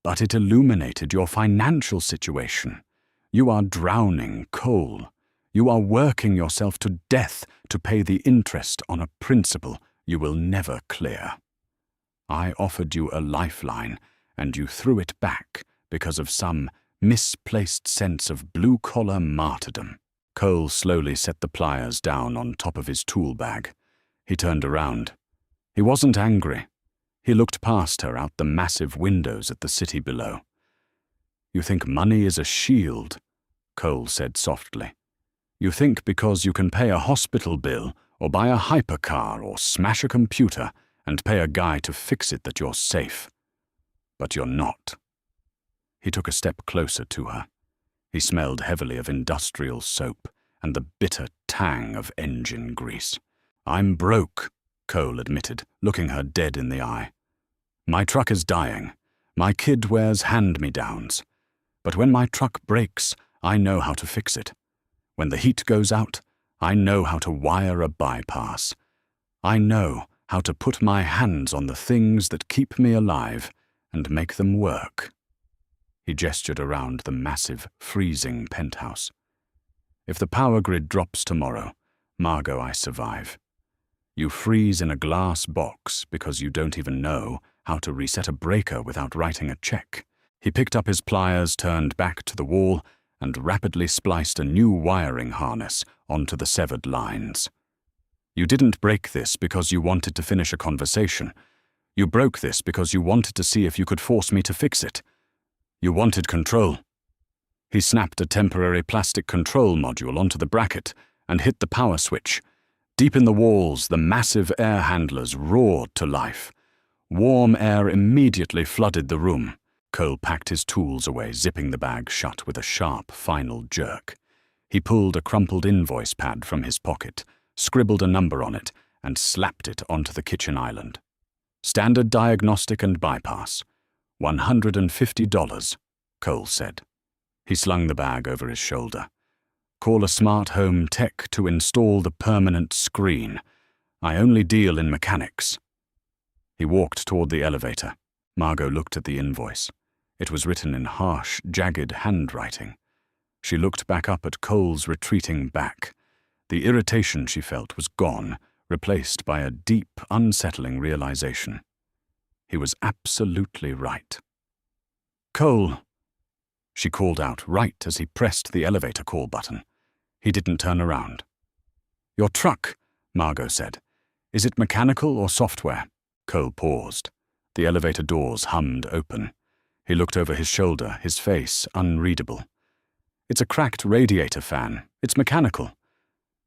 "But it illuminated your financial situation. You are drowning, Cole. You are working yourself to death to pay the interest on a principal you will never clear. I offered you a lifeline, and you threw it back because of some misplaced sense of blue-collar martyrdom." Cole slowly set the pliers down on top of his tool bag. He turned around. He wasn't angry. He looked past her out the massive windows at the city below. "You think money is a shield," Cole said softly. "You think because you can pay a hospital bill or buy a hypercar, or smash a computer and pay a guy to fix it that you're safe. But you're not. He took a step closer to her. He smelled heavily of industrial soap and the bitter tang of engine grease. "I'm broke," Cole admitted, looking her dead in the eye. "My truck is dying. My kid wears hand-me-downs. But when my truck breaks, I know how to fix it. When the heat goes out, I know how to wire a bypass. I know how to put my hands on the things that keep me alive and make them work." He gestured around the massive, freezing penthouse. "If the power grid drops tomorrow, Margot, I survive. You freeze in a glass box because you don't even know how to reset a breaker without writing a check." He picked up his pliers, turned back to the wall, and rapidly spliced a new wiring harness onto the severed lines. "You didn't break this because you wanted to finish a conversation. You broke this because you wanted to see if you could force me to fix it. You wanted control." He snapped a temporary plastic control module onto the bracket and hit the power switch. Deep in the walls, the massive air handlers roared to life. Warm air immediately flooded the room. Cole packed his tools away, zipping the bag shut with a sharp, final jerk. He pulled a crumpled invoice pad from his pocket, scribbled a number on it, and slapped it onto the kitchen island. "Standard diagnostic and bypass. $150, Cole said. He slung the bag over his shoulder. "Call a smart home tech to install the permanent screen. I only deal in mechanics." He walked toward the elevator. Margot looked at the invoice. It was written in harsh, jagged handwriting. She looked back up at Cole's retreating back. The irritation she felt was gone, replaced by a deep, unsettling realization. He was absolutely right. "Cole," she called out right as he pressed the elevator call button. He didn't turn around. "Your truck," Margot said. "Is it mechanical or software?" Cole paused. The elevator doors hummed open. He looked over his shoulder, his face unreadable. "It's a cracked radiator fan. It's mechanical."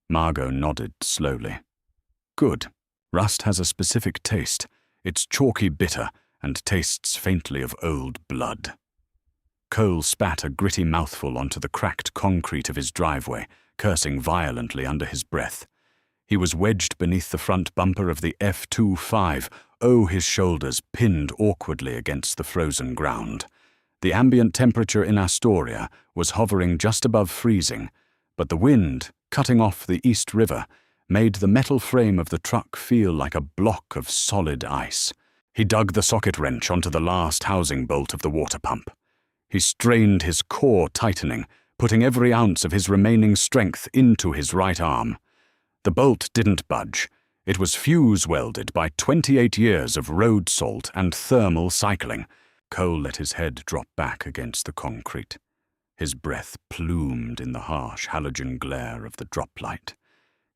Margot nodded slowly. "Good. Rust has a specific taste. It's chalky bitter and tastes faintly of old blood." Cole spat a gritty mouthful onto the cracked concrete of his driveway, cursing violently under his breath. He was wedged beneath the front bumper of the F25, his shoulders pinned awkwardly against the frozen ground. The ambient temperature in Astoria was hovering just above freezing, but the wind, cutting off the East River, made the metal frame of the truck feel like a block of solid ice. He dug the socket wrench onto the last housing bolt of the water pump. He strained his core tightening, putting every ounce of his remaining strength into his right arm. The bolt didn't budge. It was fuse-welded by 28 years of road salt and thermal cycling. Cole let his head drop back against the concrete. His breath plumed in the harsh halogen glare of the droplight.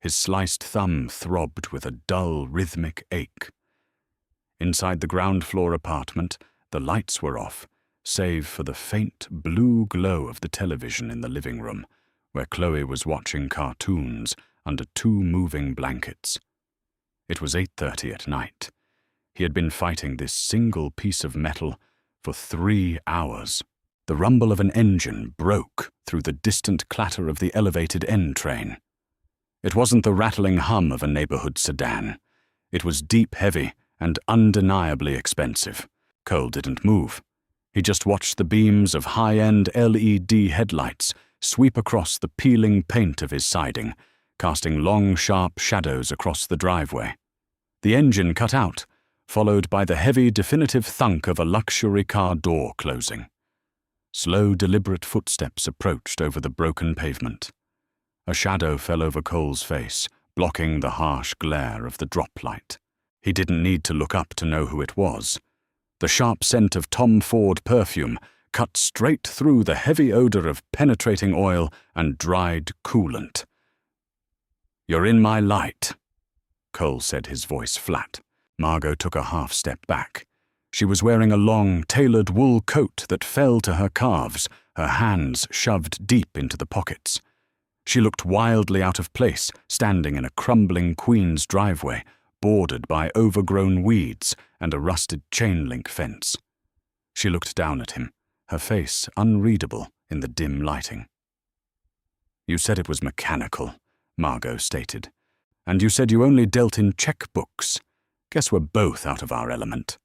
His sliced thumb throbbed with a dull, rhythmic ache. Inside the ground-floor apartment, the lights were off, save for the faint blue glow of the television in the living room, where Chloe was watching cartoons under two moving blankets. It was 8:30 at night. He had been fighting this single piece of metal for 3 hours. The rumble of an engine broke through the distant clatter of the elevated N train. It wasn't the rattling hum of a neighborhood sedan. It was deep, heavy, and undeniably expensive. Cole didn't move. He just watched the beams of high-end LED headlights sweep across the peeling paint of his siding, casting long, sharp shadows across the driveway. The engine cut out, followed by the heavy, definitive thunk of a luxury car door closing. Slow, deliberate footsteps approached over the broken pavement. A shadow fell over Cole's face, blocking the harsh glare of the droplight. He didn't need to look up to know who it was. The sharp scent of Tom Ford perfume cut straight through the heavy odor of penetrating oil and dried coolant. "You're in my light," Cole said, his voice flat. Margot took a half-step back. She was wearing a long, tailored wool coat that fell to her calves, her hands shoved deep into the pockets. She looked wildly out of place, standing in a crumbling Queen's driveway, bordered by overgrown weeds and a rusted chain-link fence. She looked down at him, her face unreadable in the dim lighting. "You said it was mechanical," Margot stated. "And you said you only dealt in checkbooks. Guess we're both out of our element."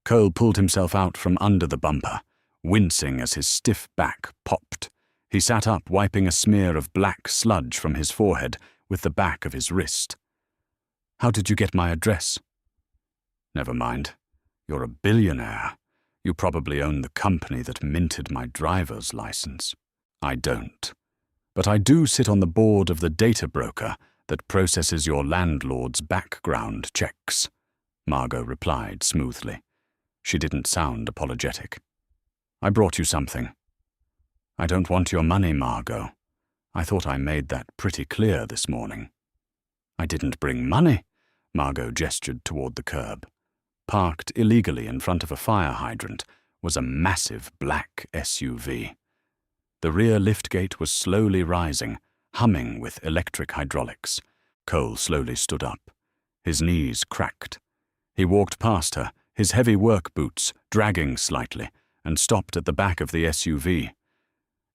Cole pulled himself out from under the bumper, wincing as his stiff back popped. He sat up, wiping a smear of black sludge from his forehead with the back of his wrist. "How did you get my address?" "Never mind. You're a billionaire. You probably own the company that minted my driver's license. I don't. But I do sit on the board of the data broker that processes your landlord's background checks," Margot replied smoothly. She didn't sound apologetic. "I brought you something." "I don't want your money, Margot. I thought I made that pretty clear this morning." "I didn't bring money," Margot gestured toward the curb. Parked illegally in front of a fire hydrant was a massive black SUV. The rear liftgate was slowly rising, humming with electric hydraulics. Cole slowly stood up. His knees cracked. He walked past her, his heavy work boots dragging slightly, and stopped at the back of the SUV.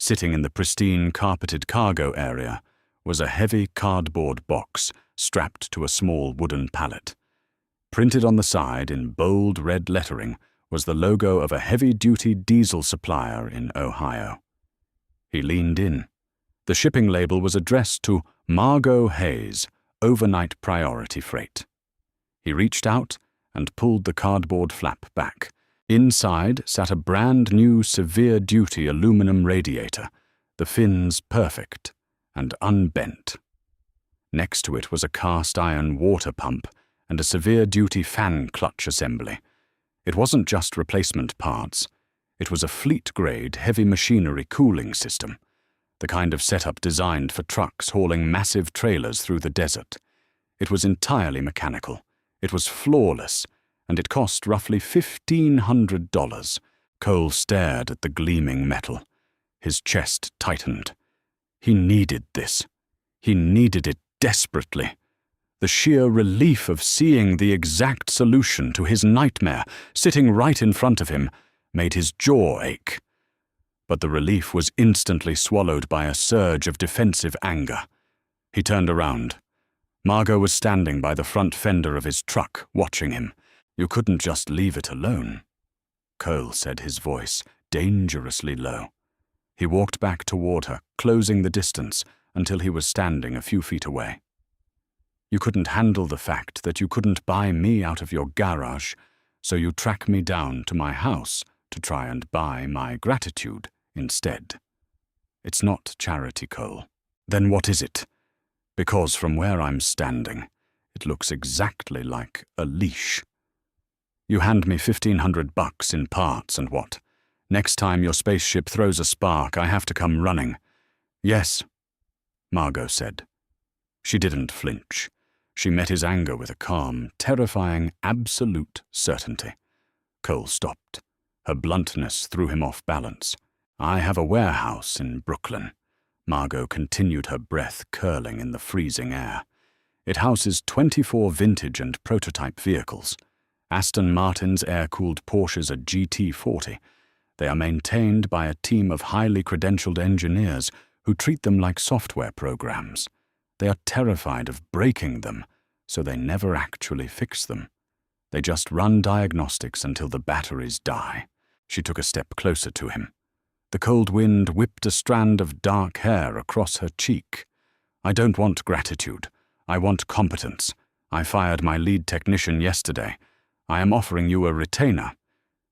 Sitting in the pristine carpeted cargo area was a heavy cardboard box strapped to a small wooden pallet. Printed on the side in bold red lettering was the logo of a heavy-duty diesel supplier in Ohio. He leaned in. The shipping label was addressed to Margot Hayes, overnight priority freight. He reached out and pulled the cardboard flap back. Inside sat a brand-new severe-duty aluminum radiator, the fins perfect and unbent. Next to it was a cast-iron water pump and a severe-duty fan clutch assembly. It wasn't just replacement parts. It was a fleet-grade heavy machinery cooling system, the kind of setup designed for trucks hauling massive trailers through the desert. It was entirely mechanical. It was flawless, and it cost roughly $1,500. Cole stared at the gleaming metal. His chest tightened. He needed this. He needed it desperately. The sheer relief of seeing the exact solution to his nightmare sitting right in front of him made his jaw ache. But the relief was instantly swallowed by a surge of defensive anger. He turned around. Margot was standing by the front fender of his truck, watching him. "You couldn't just leave it alone," Cole said, his voice dangerously low. He walked back toward her, closing the distance until he was standing a few feet away. "You couldn't handle the fact that you couldn't buy me out of your garage, so you track me down to my house to try and buy my gratitude instead. It's not charity, Cole. Then what is it? Because from where I'm standing, it looks exactly like a leash. You hand me $1,500 in parts and what? Next time your spaceship throws a spark, I have to come running." "Yes," Margot said. She didn't flinch. She met his anger with a calm, terrifying, absolute certainty. Cole stopped. Her bluntness threw him off balance. "I have a warehouse in Brooklyn." Margot continued, her breath curling in the freezing air. "It houses 24 vintage and prototype vehicles. Aston Martin's air-cooled Porsches are GT40. They are maintained by a team of highly credentialed engineers who treat them like software programs. They are terrified of breaking them, so they never actually fix them. They just run diagnostics until the batteries die." She took a step closer to him. The cold wind whipped a strand of dark hair across her cheek. "I don't want gratitude. I want competence. I fired my lead technician yesterday. I am offering you a retainer.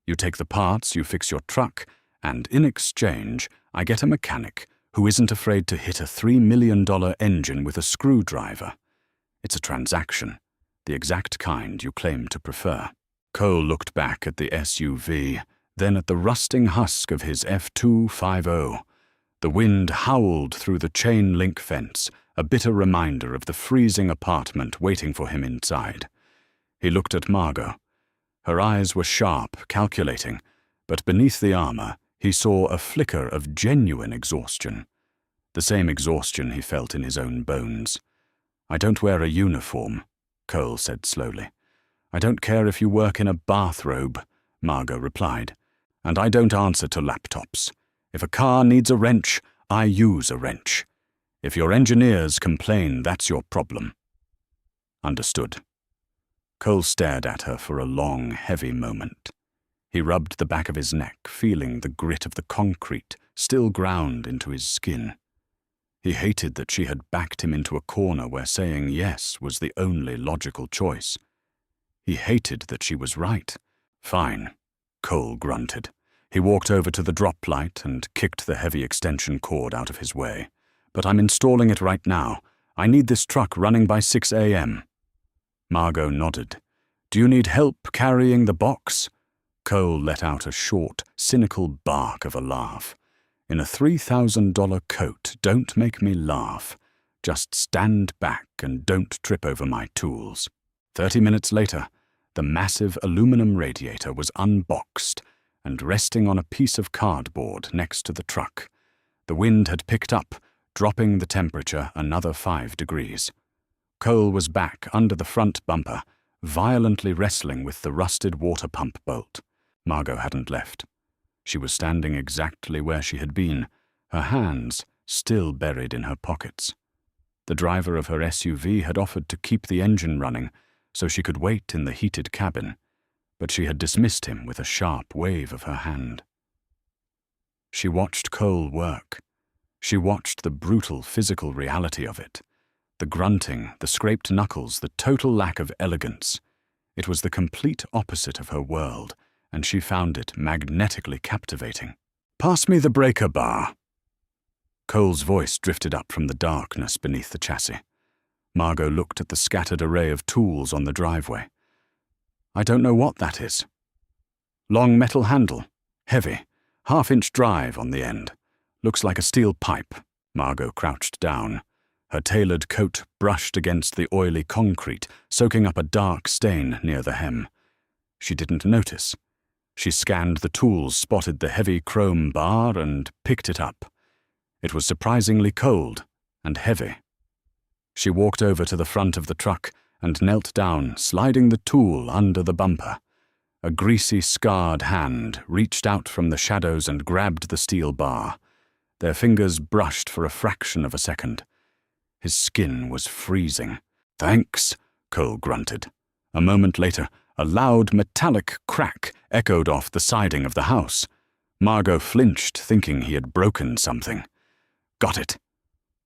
You take the parts, you fix your truck, and in exchange, I get a mechanic who isn't afraid to hit a $3 million engine with a screwdriver. It's a transaction, the exact kind you claim to prefer." Cole looked back at the SUV, then at the rusting husk of his F250. The wind howled through the chain-link fence, a bitter reminder of the freezing apartment waiting for him inside. He looked at Margot. Her eyes were sharp, calculating, but beneath the armor, he saw a flicker of genuine exhaustion. the same exhaustion he felt in his own bones. "I don't wear a uniform," Cole said slowly. "I don't care if you work in a bathrobe," Margot replied. "And I don't answer to laptops. If a car needs a wrench, I use a wrench. If your engineers complain, that's your problem." "Understood." Cole stared at her for a long, heavy moment. He rubbed the back of his neck, feeling the grit of the concrete still ground into his skin. He hated that she had backed him into a corner where saying yes was the only logical choice. He hated that she was right. "Fine," Cole grunted. He walked over to the drop light and kicked the heavy extension cord out of his way. "But I'm installing it right now. I need this truck running by 6 a.m. Margot nodded. "Do you need help carrying the box?" Cole let out a short, cynical bark of a laugh. "In a $3,000 coat, don't make me laugh. Just stand back and don't trip over my tools." 30 minutes later, the massive aluminum radiator was unboxed and resting on a piece of cardboard next to the truck. The wind had picked up, dropping the temperature another 5 degrees. Cole was back under the front bumper, violently wrestling with the rusted water pump bolt. Margot hadn't left. She was standing exactly where she had been, her hands still buried in her pockets. The driver of her SUV had offered to keep the engine running so she could wait in the heated cabin, but she had dismissed him with a sharp wave of her hand. She watched Cole work. She watched the brutal physical reality of it. The grunting, the scraped knuckles, the total lack of elegance. It was the complete opposite of her world, and she found it magnetically captivating. "Pass me the breaker bar." Cole's voice drifted up from the darkness beneath the chassis. Margot looked at the scattered array of tools on the driveway. "I don't know what that is." "Long metal handle. Heavy. Half-inch drive on the end. Looks like a steel pipe." Margot crouched down. Her tailored coat brushed against the oily concrete, soaking up a dark stain near the hem. She didn't notice. She scanned the tools, spotted the heavy chrome bar, and picked it up. It was surprisingly cold and heavy. She walked over to the front of the truck and knelt down, sliding the tool under the bumper. A greasy, scarred hand reached out from the shadows and grabbed the steel bar. Their fingers brushed for a fraction of a second. His skin was freezing. "Thanks," Cole grunted. A moment later, a loud metallic crack echoed off the siding of the house. Margot flinched, thinking he had broken something. "Got it."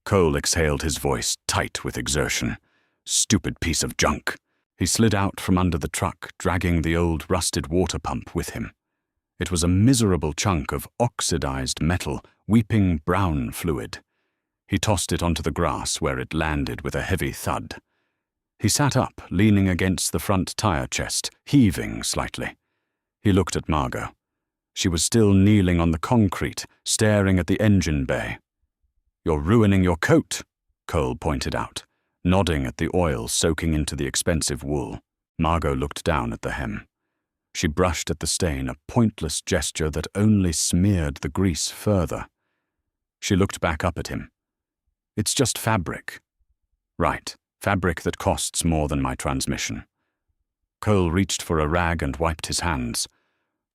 Cole exhaled, his voice tight with exertion. "Stupid piece of junk." He slid out from under the truck, dragging the old rusted water pump with him. It was a miserable chunk of oxidized metal, weeping brown fluid. He tossed it onto the grass, where it landed with a heavy thud. He sat up, leaning against the front tire chest, heaving slightly. He looked at Margot. She was still kneeling on the concrete, staring at the engine bay. "You're ruining your coat," Cole pointed out, nodding at the oil soaking into the expensive wool. Margot looked down at the hem. She brushed at the stain, a pointless gesture that only smeared the grease further. She looked back up at him. "It's just fabric." "Right, fabric that costs more than my transmission." Cole reached for a rag and wiped his hands.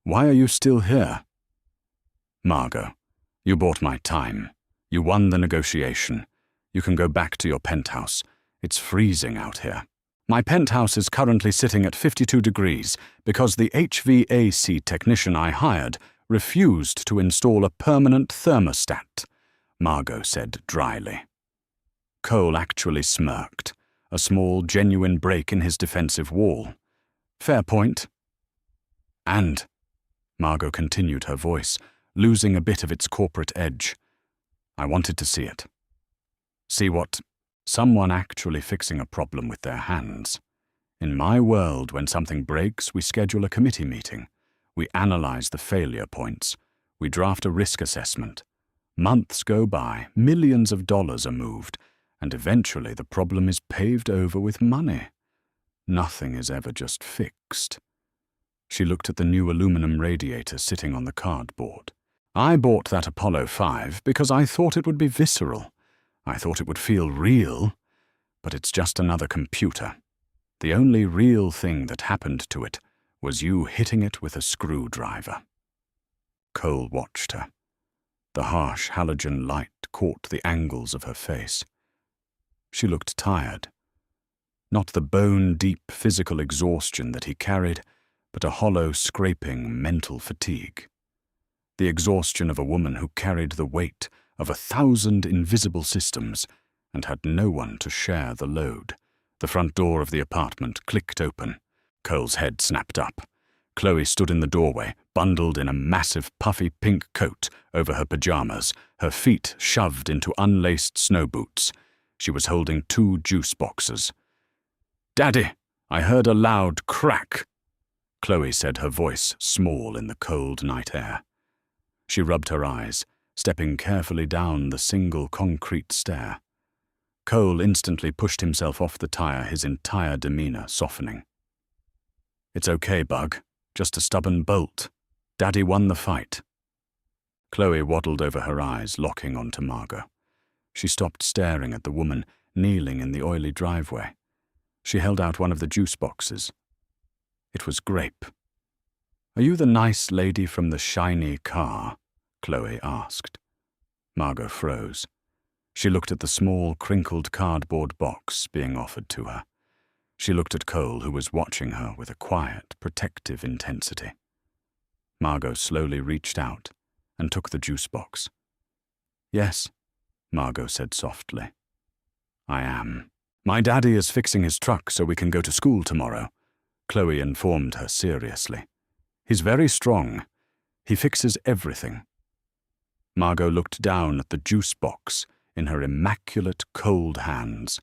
"Why are you still here?" "Margot, you bought my time. You won the negotiation. You can go back to your penthouse. It's freezing out here." "My penthouse is currently sitting at 52 degrees because the HVAC technician I hired refused to install a permanent thermostat," Margot said dryly. Cole actually smirked, a small, genuine break in his defensive wall. "Fair point." "And," Margot continued, her voice losing a bit of its corporate edge, "I wanted to see it. See what? Someone actually fixing a problem with their hands. In my world, when something breaks, we schedule a committee meeting. We analyze the failure points. We draft a risk assessment. Months go by, millions of dollars are moved, and eventually the problem is paved over with money. Nothing is ever just fixed." She looked at the new aluminum radiator sitting on the cardboard. I bought that Apollo 5 because I thought it would be visceral. I thought it would feel real, but it's just another computer. The only real thing that happened to it was you hitting it with a screwdriver." Cole watched her. The harsh halogen light caught the angles of her face. She looked tired. Not the bone-deep physical exhaustion that he carried, but a hollow, scraping mental fatigue. The exhaustion of a woman who carried the weight of 1,000 invisible systems and had no one to share the load. The front door of the apartment clicked open. Cole's head snapped up. Chloe stood in the doorway, bundled in a massive puffy pink coat over her pajamas, her feet shoved into unlaced snow boots. She was holding 2 juice boxes. "Daddy, I heard a loud crack," Chloe said, her voice small in the cold night air. She rubbed her eyes, stepping carefully down the single concrete stair. Cole instantly pushed himself off the tire, his entire demeanor softening. "It's okay, Bug. Just a stubborn bolt. Daddy won the fight." Chloe waddled over her eyes, locking onto Margot. She stopped staring at the woman kneeling in the oily driveway. She held out one of the juice boxes. It was grape. "Are you the nice lady from the shiny car?" Chloe asked. Margot froze. She looked at the small, crinkled cardboard box being offered to her. She looked at Cole, who was watching her with a quiet, protective intensity. Margot slowly reached out and took the juice box. "Yes," Margot said softly. "I am. My daddy is fixing his truck so we can go to school tomorrow," Chloe informed her seriously. "He's very strong. He fixes everything." Margot looked down at the juice box in her immaculate, cold hands.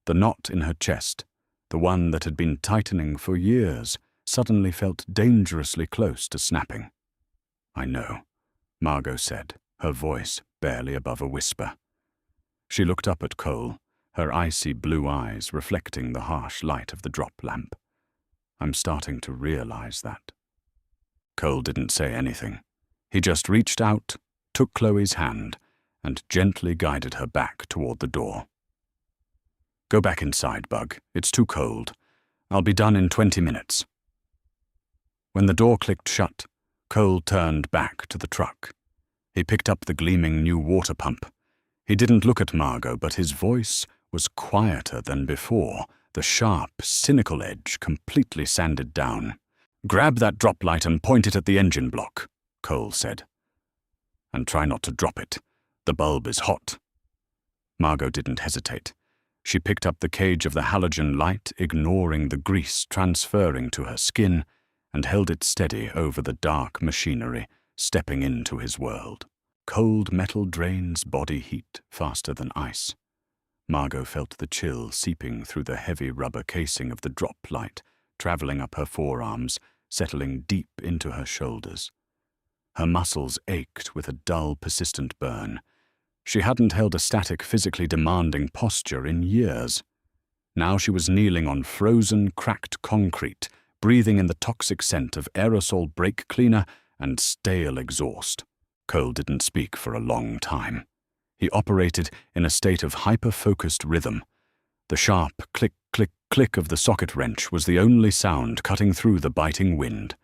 The knot in her chest, the one that had been tightening for years, suddenly felt dangerously close to snapping. "I know," Margot said, her voice barely above a whisper. She looked up at Cole, her icy blue eyes reflecting the harsh light of the drop lamp. "I'm starting to realize that." Cole didn't say anything. He just reached out, took Chloe's hand, and gently guided her back toward the door. "Go back inside, Bug. It's too cold. I'll be done in 20 minutes. When the door clicked shut, Cole turned back to the truck. He picked up the gleaming new water pump. He didn't look at Margot, but his voice was quieter than before, the sharp, cynical edge completely sanded down. "Grab that drop light and point it at the engine block," Cole said. "And try not to drop it. The bulb is hot." Margot didn't hesitate. She picked up the cage of the halogen light, ignoring the grease transferring to her skin, and held it steady over the dark machinery, stepping into his world. Cold metal drains body heat faster than ice. Margot felt the chill seeping through the heavy rubber casing of the drop light, traveling up her forearms, settling deep into her shoulders. Her muscles ached with a dull, persistent burn. She hadn't held a static, physically demanding posture in years. Now she was kneeling on frozen, cracked concrete, breathing in the toxic scent of aerosol brake cleaner and stale exhaust. Cole didn't speak for a long time. He operated in a state of hyper-focused rhythm. The sharp click, click, click of the socket wrench was the only sound cutting through the biting wind.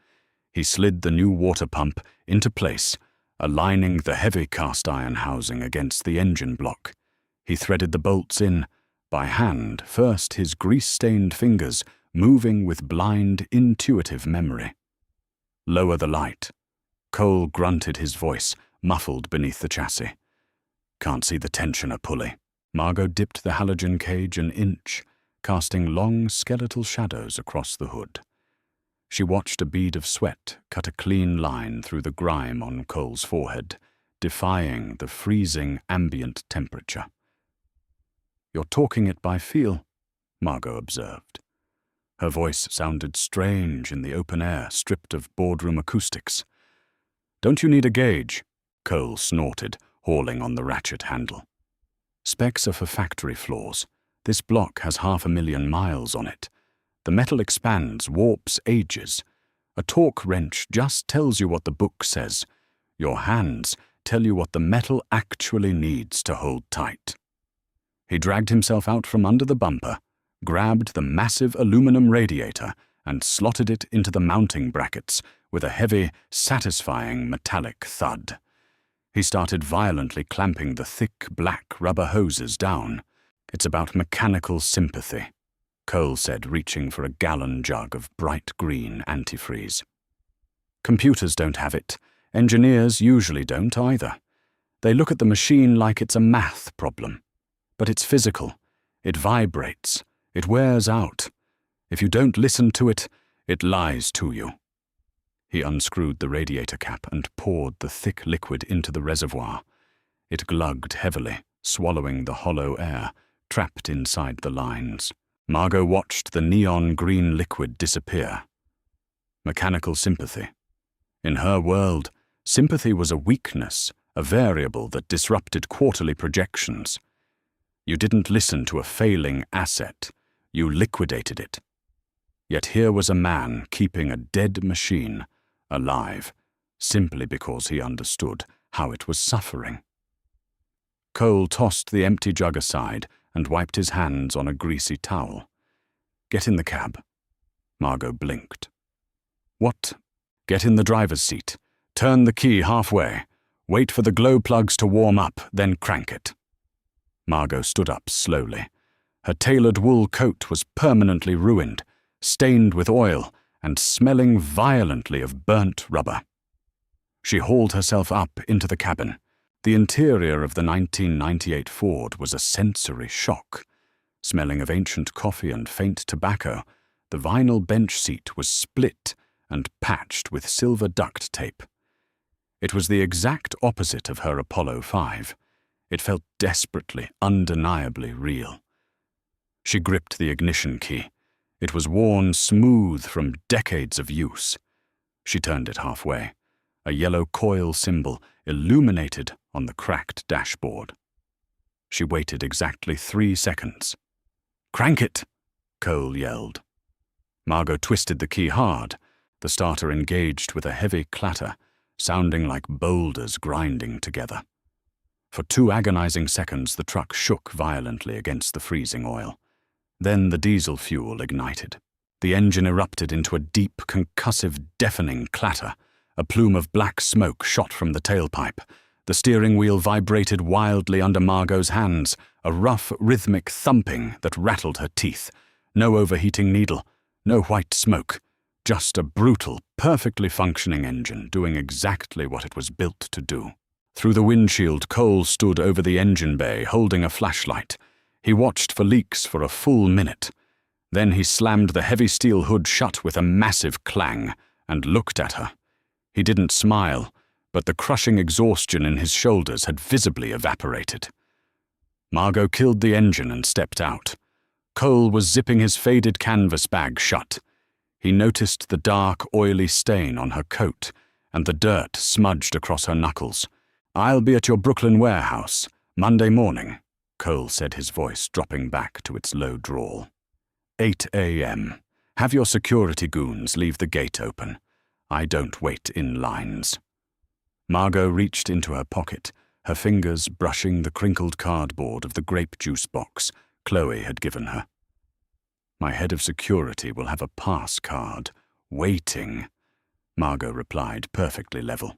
He slid the new water pump into place, aligning the heavy cast-iron housing against the engine block. He threaded the bolts in, by hand, first his grease-stained fingers moving with blind, intuitive memory. "Lower the light." Cole grunted, his voice muffled beneath the chassis. "Can't see the tensioner pulley." Margot dipped the halogen cage an inch, casting long skeletal shadows across the hood. She watched a bead of sweat cut a clean line through the grime on Cole's forehead, defying the freezing ambient temperature. "You're talking it by feel," Margot observed. Her voice sounded strange in the open air, stripped of boardroom acoustics. "Don't you need a gauge?" Cole snorted, hauling on the ratchet handle. "Specs are for factory floors. This block has 500,000 miles on it. The metal expands, warps, ages. A torque wrench just tells you what the book says. Your hands tell you what the metal actually needs to hold tight. He dragged himself out from under the bumper, grabbed the massive aluminum radiator, and slotted it into the mounting brackets with a heavy, satisfying metallic thud. He started violently clamping the thick black rubber hoses down. "It's about mechanical sympathy," Cole said, reaching for a gallon jug of bright green antifreeze. "Computers don't have it. Engineers usually don't either. They look at the machine like it's a math problem. But it's physical. It vibrates. It wears out. If you don't listen to it, it lies to you." He unscrewed the radiator cap and poured the thick liquid into the reservoir. It glugged heavily, swallowing the hollow air, trapped inside the lines. Margot watched the neon green liquid disappear. Mechanical sympathy. In her world, sympathy was a weakness, a variable that disrupted quarterly projections. You didn't listen to a failing asset, you liquidated it. Yet here was a man keeping a dead machine alive, simply because he understood how it was suffering. Cole tossed the empty jug aside and wiped his hands on a greasy towel. "Get in the cab." Margot blinked. "What?" "Get in the driver's seat. Turn the key halfway. Wait for the glow plugs to warm up, then crank it." Margot stood up slowly. Her tailored wool coat was permanently ruined, stained with oil, and smelling violently of burnt rubber. She hauled herself up into the cabin. The interior of the 1998 Ford was a sensory shock. Smelling of ancient coffee and faint tobacco, the vinyl bench seat was split and patched with silver duct tape. It was the exact opposite of her Apollo 5. It felt desperately, undeniably real. She gripped the ignition key. It was worn smooth from decades of use. She turned it halfway. A yellow coil symbol illuminated on the cracked dashboard. She waited exactly 3 seconds. "Crank it!" Cole yelled. Margot twisted the key hard. The starter engaged with a heavy clatter, sounding like boulders grinding together. For 2 agonizing seconds, the truck shook violently against the freezing oil. Then the diesel fuel ignited. The engine erupted into a deep, concussive, deafening clatter. A plume of black smoke shot from the tailpipe. The steering wheel vibrated wildly under Margot's hands, a rough, rhythmic thumping that rattled her teeth. No overheating needle, no white smoke. Just a brutal, perfectly functioning engine doing exactly what it was built to do. Through the windshield, Cole stood over the engine bay, holding a flashlight. He watched for leaks for a full minute. Then he slammed the heavy steel hood shut with a massive clang and looked at her. He didn't smile, but the crushing exhaustion in his shoulders had visibly evaporated. Margot killed the engine and stepped out. Cole was zipping his faded canvas bag shut. He noticed the dark, oily stain on her coat and the dirt smudged across her knuckles. "I'll be at your Brooklyn warehouse, Monday morning," Cole said, his voice dropping back to its low drawl. 8 a.m. Have your security goons leave the gate open. I don't wait in lines." Margot reached into her pocket, her fingers brushing the crinkled cardboard of the grape juice box Chloe had given her. "My head of security will have a pass card, waiting," Margot replied, perfectly level.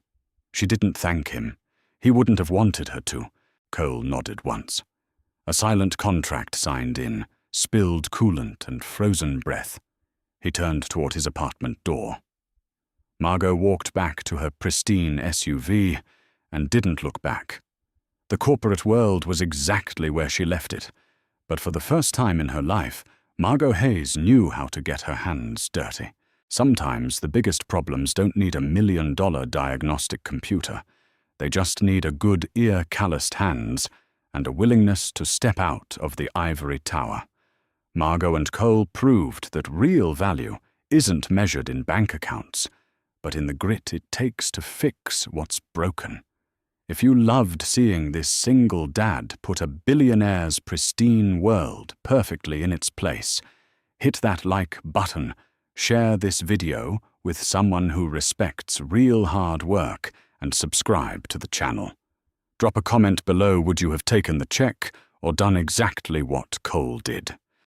She didn't thank him. He wouldn't have wanted her to. Cole nodded once. A silent contract signed in, spilled coolant and frozen breath. He turned toward his apartment door. Margot walked back to her pristine SUV and didn't look back. The corporate world was exactly where she left it, but for the first time in her life, Margot Hayes knew how to get her hands dirty. Sometimes the biggest problems don't need $1 million diagnostic computer. They just need a good ear-calloused hands and a willingness to step out of the ivory tower. Margot and Cole proved that real value isn't measured in bank accounts, but in the grit it takes to fix what's broken. If you loved seeing this single dad put a billionaire's pristine world perfectly in its place, hit that like button, share this video with someone who respects real hard work, and subscribe to the channel. Drop a comment below, would you have taken the check or done exactly what Cole did?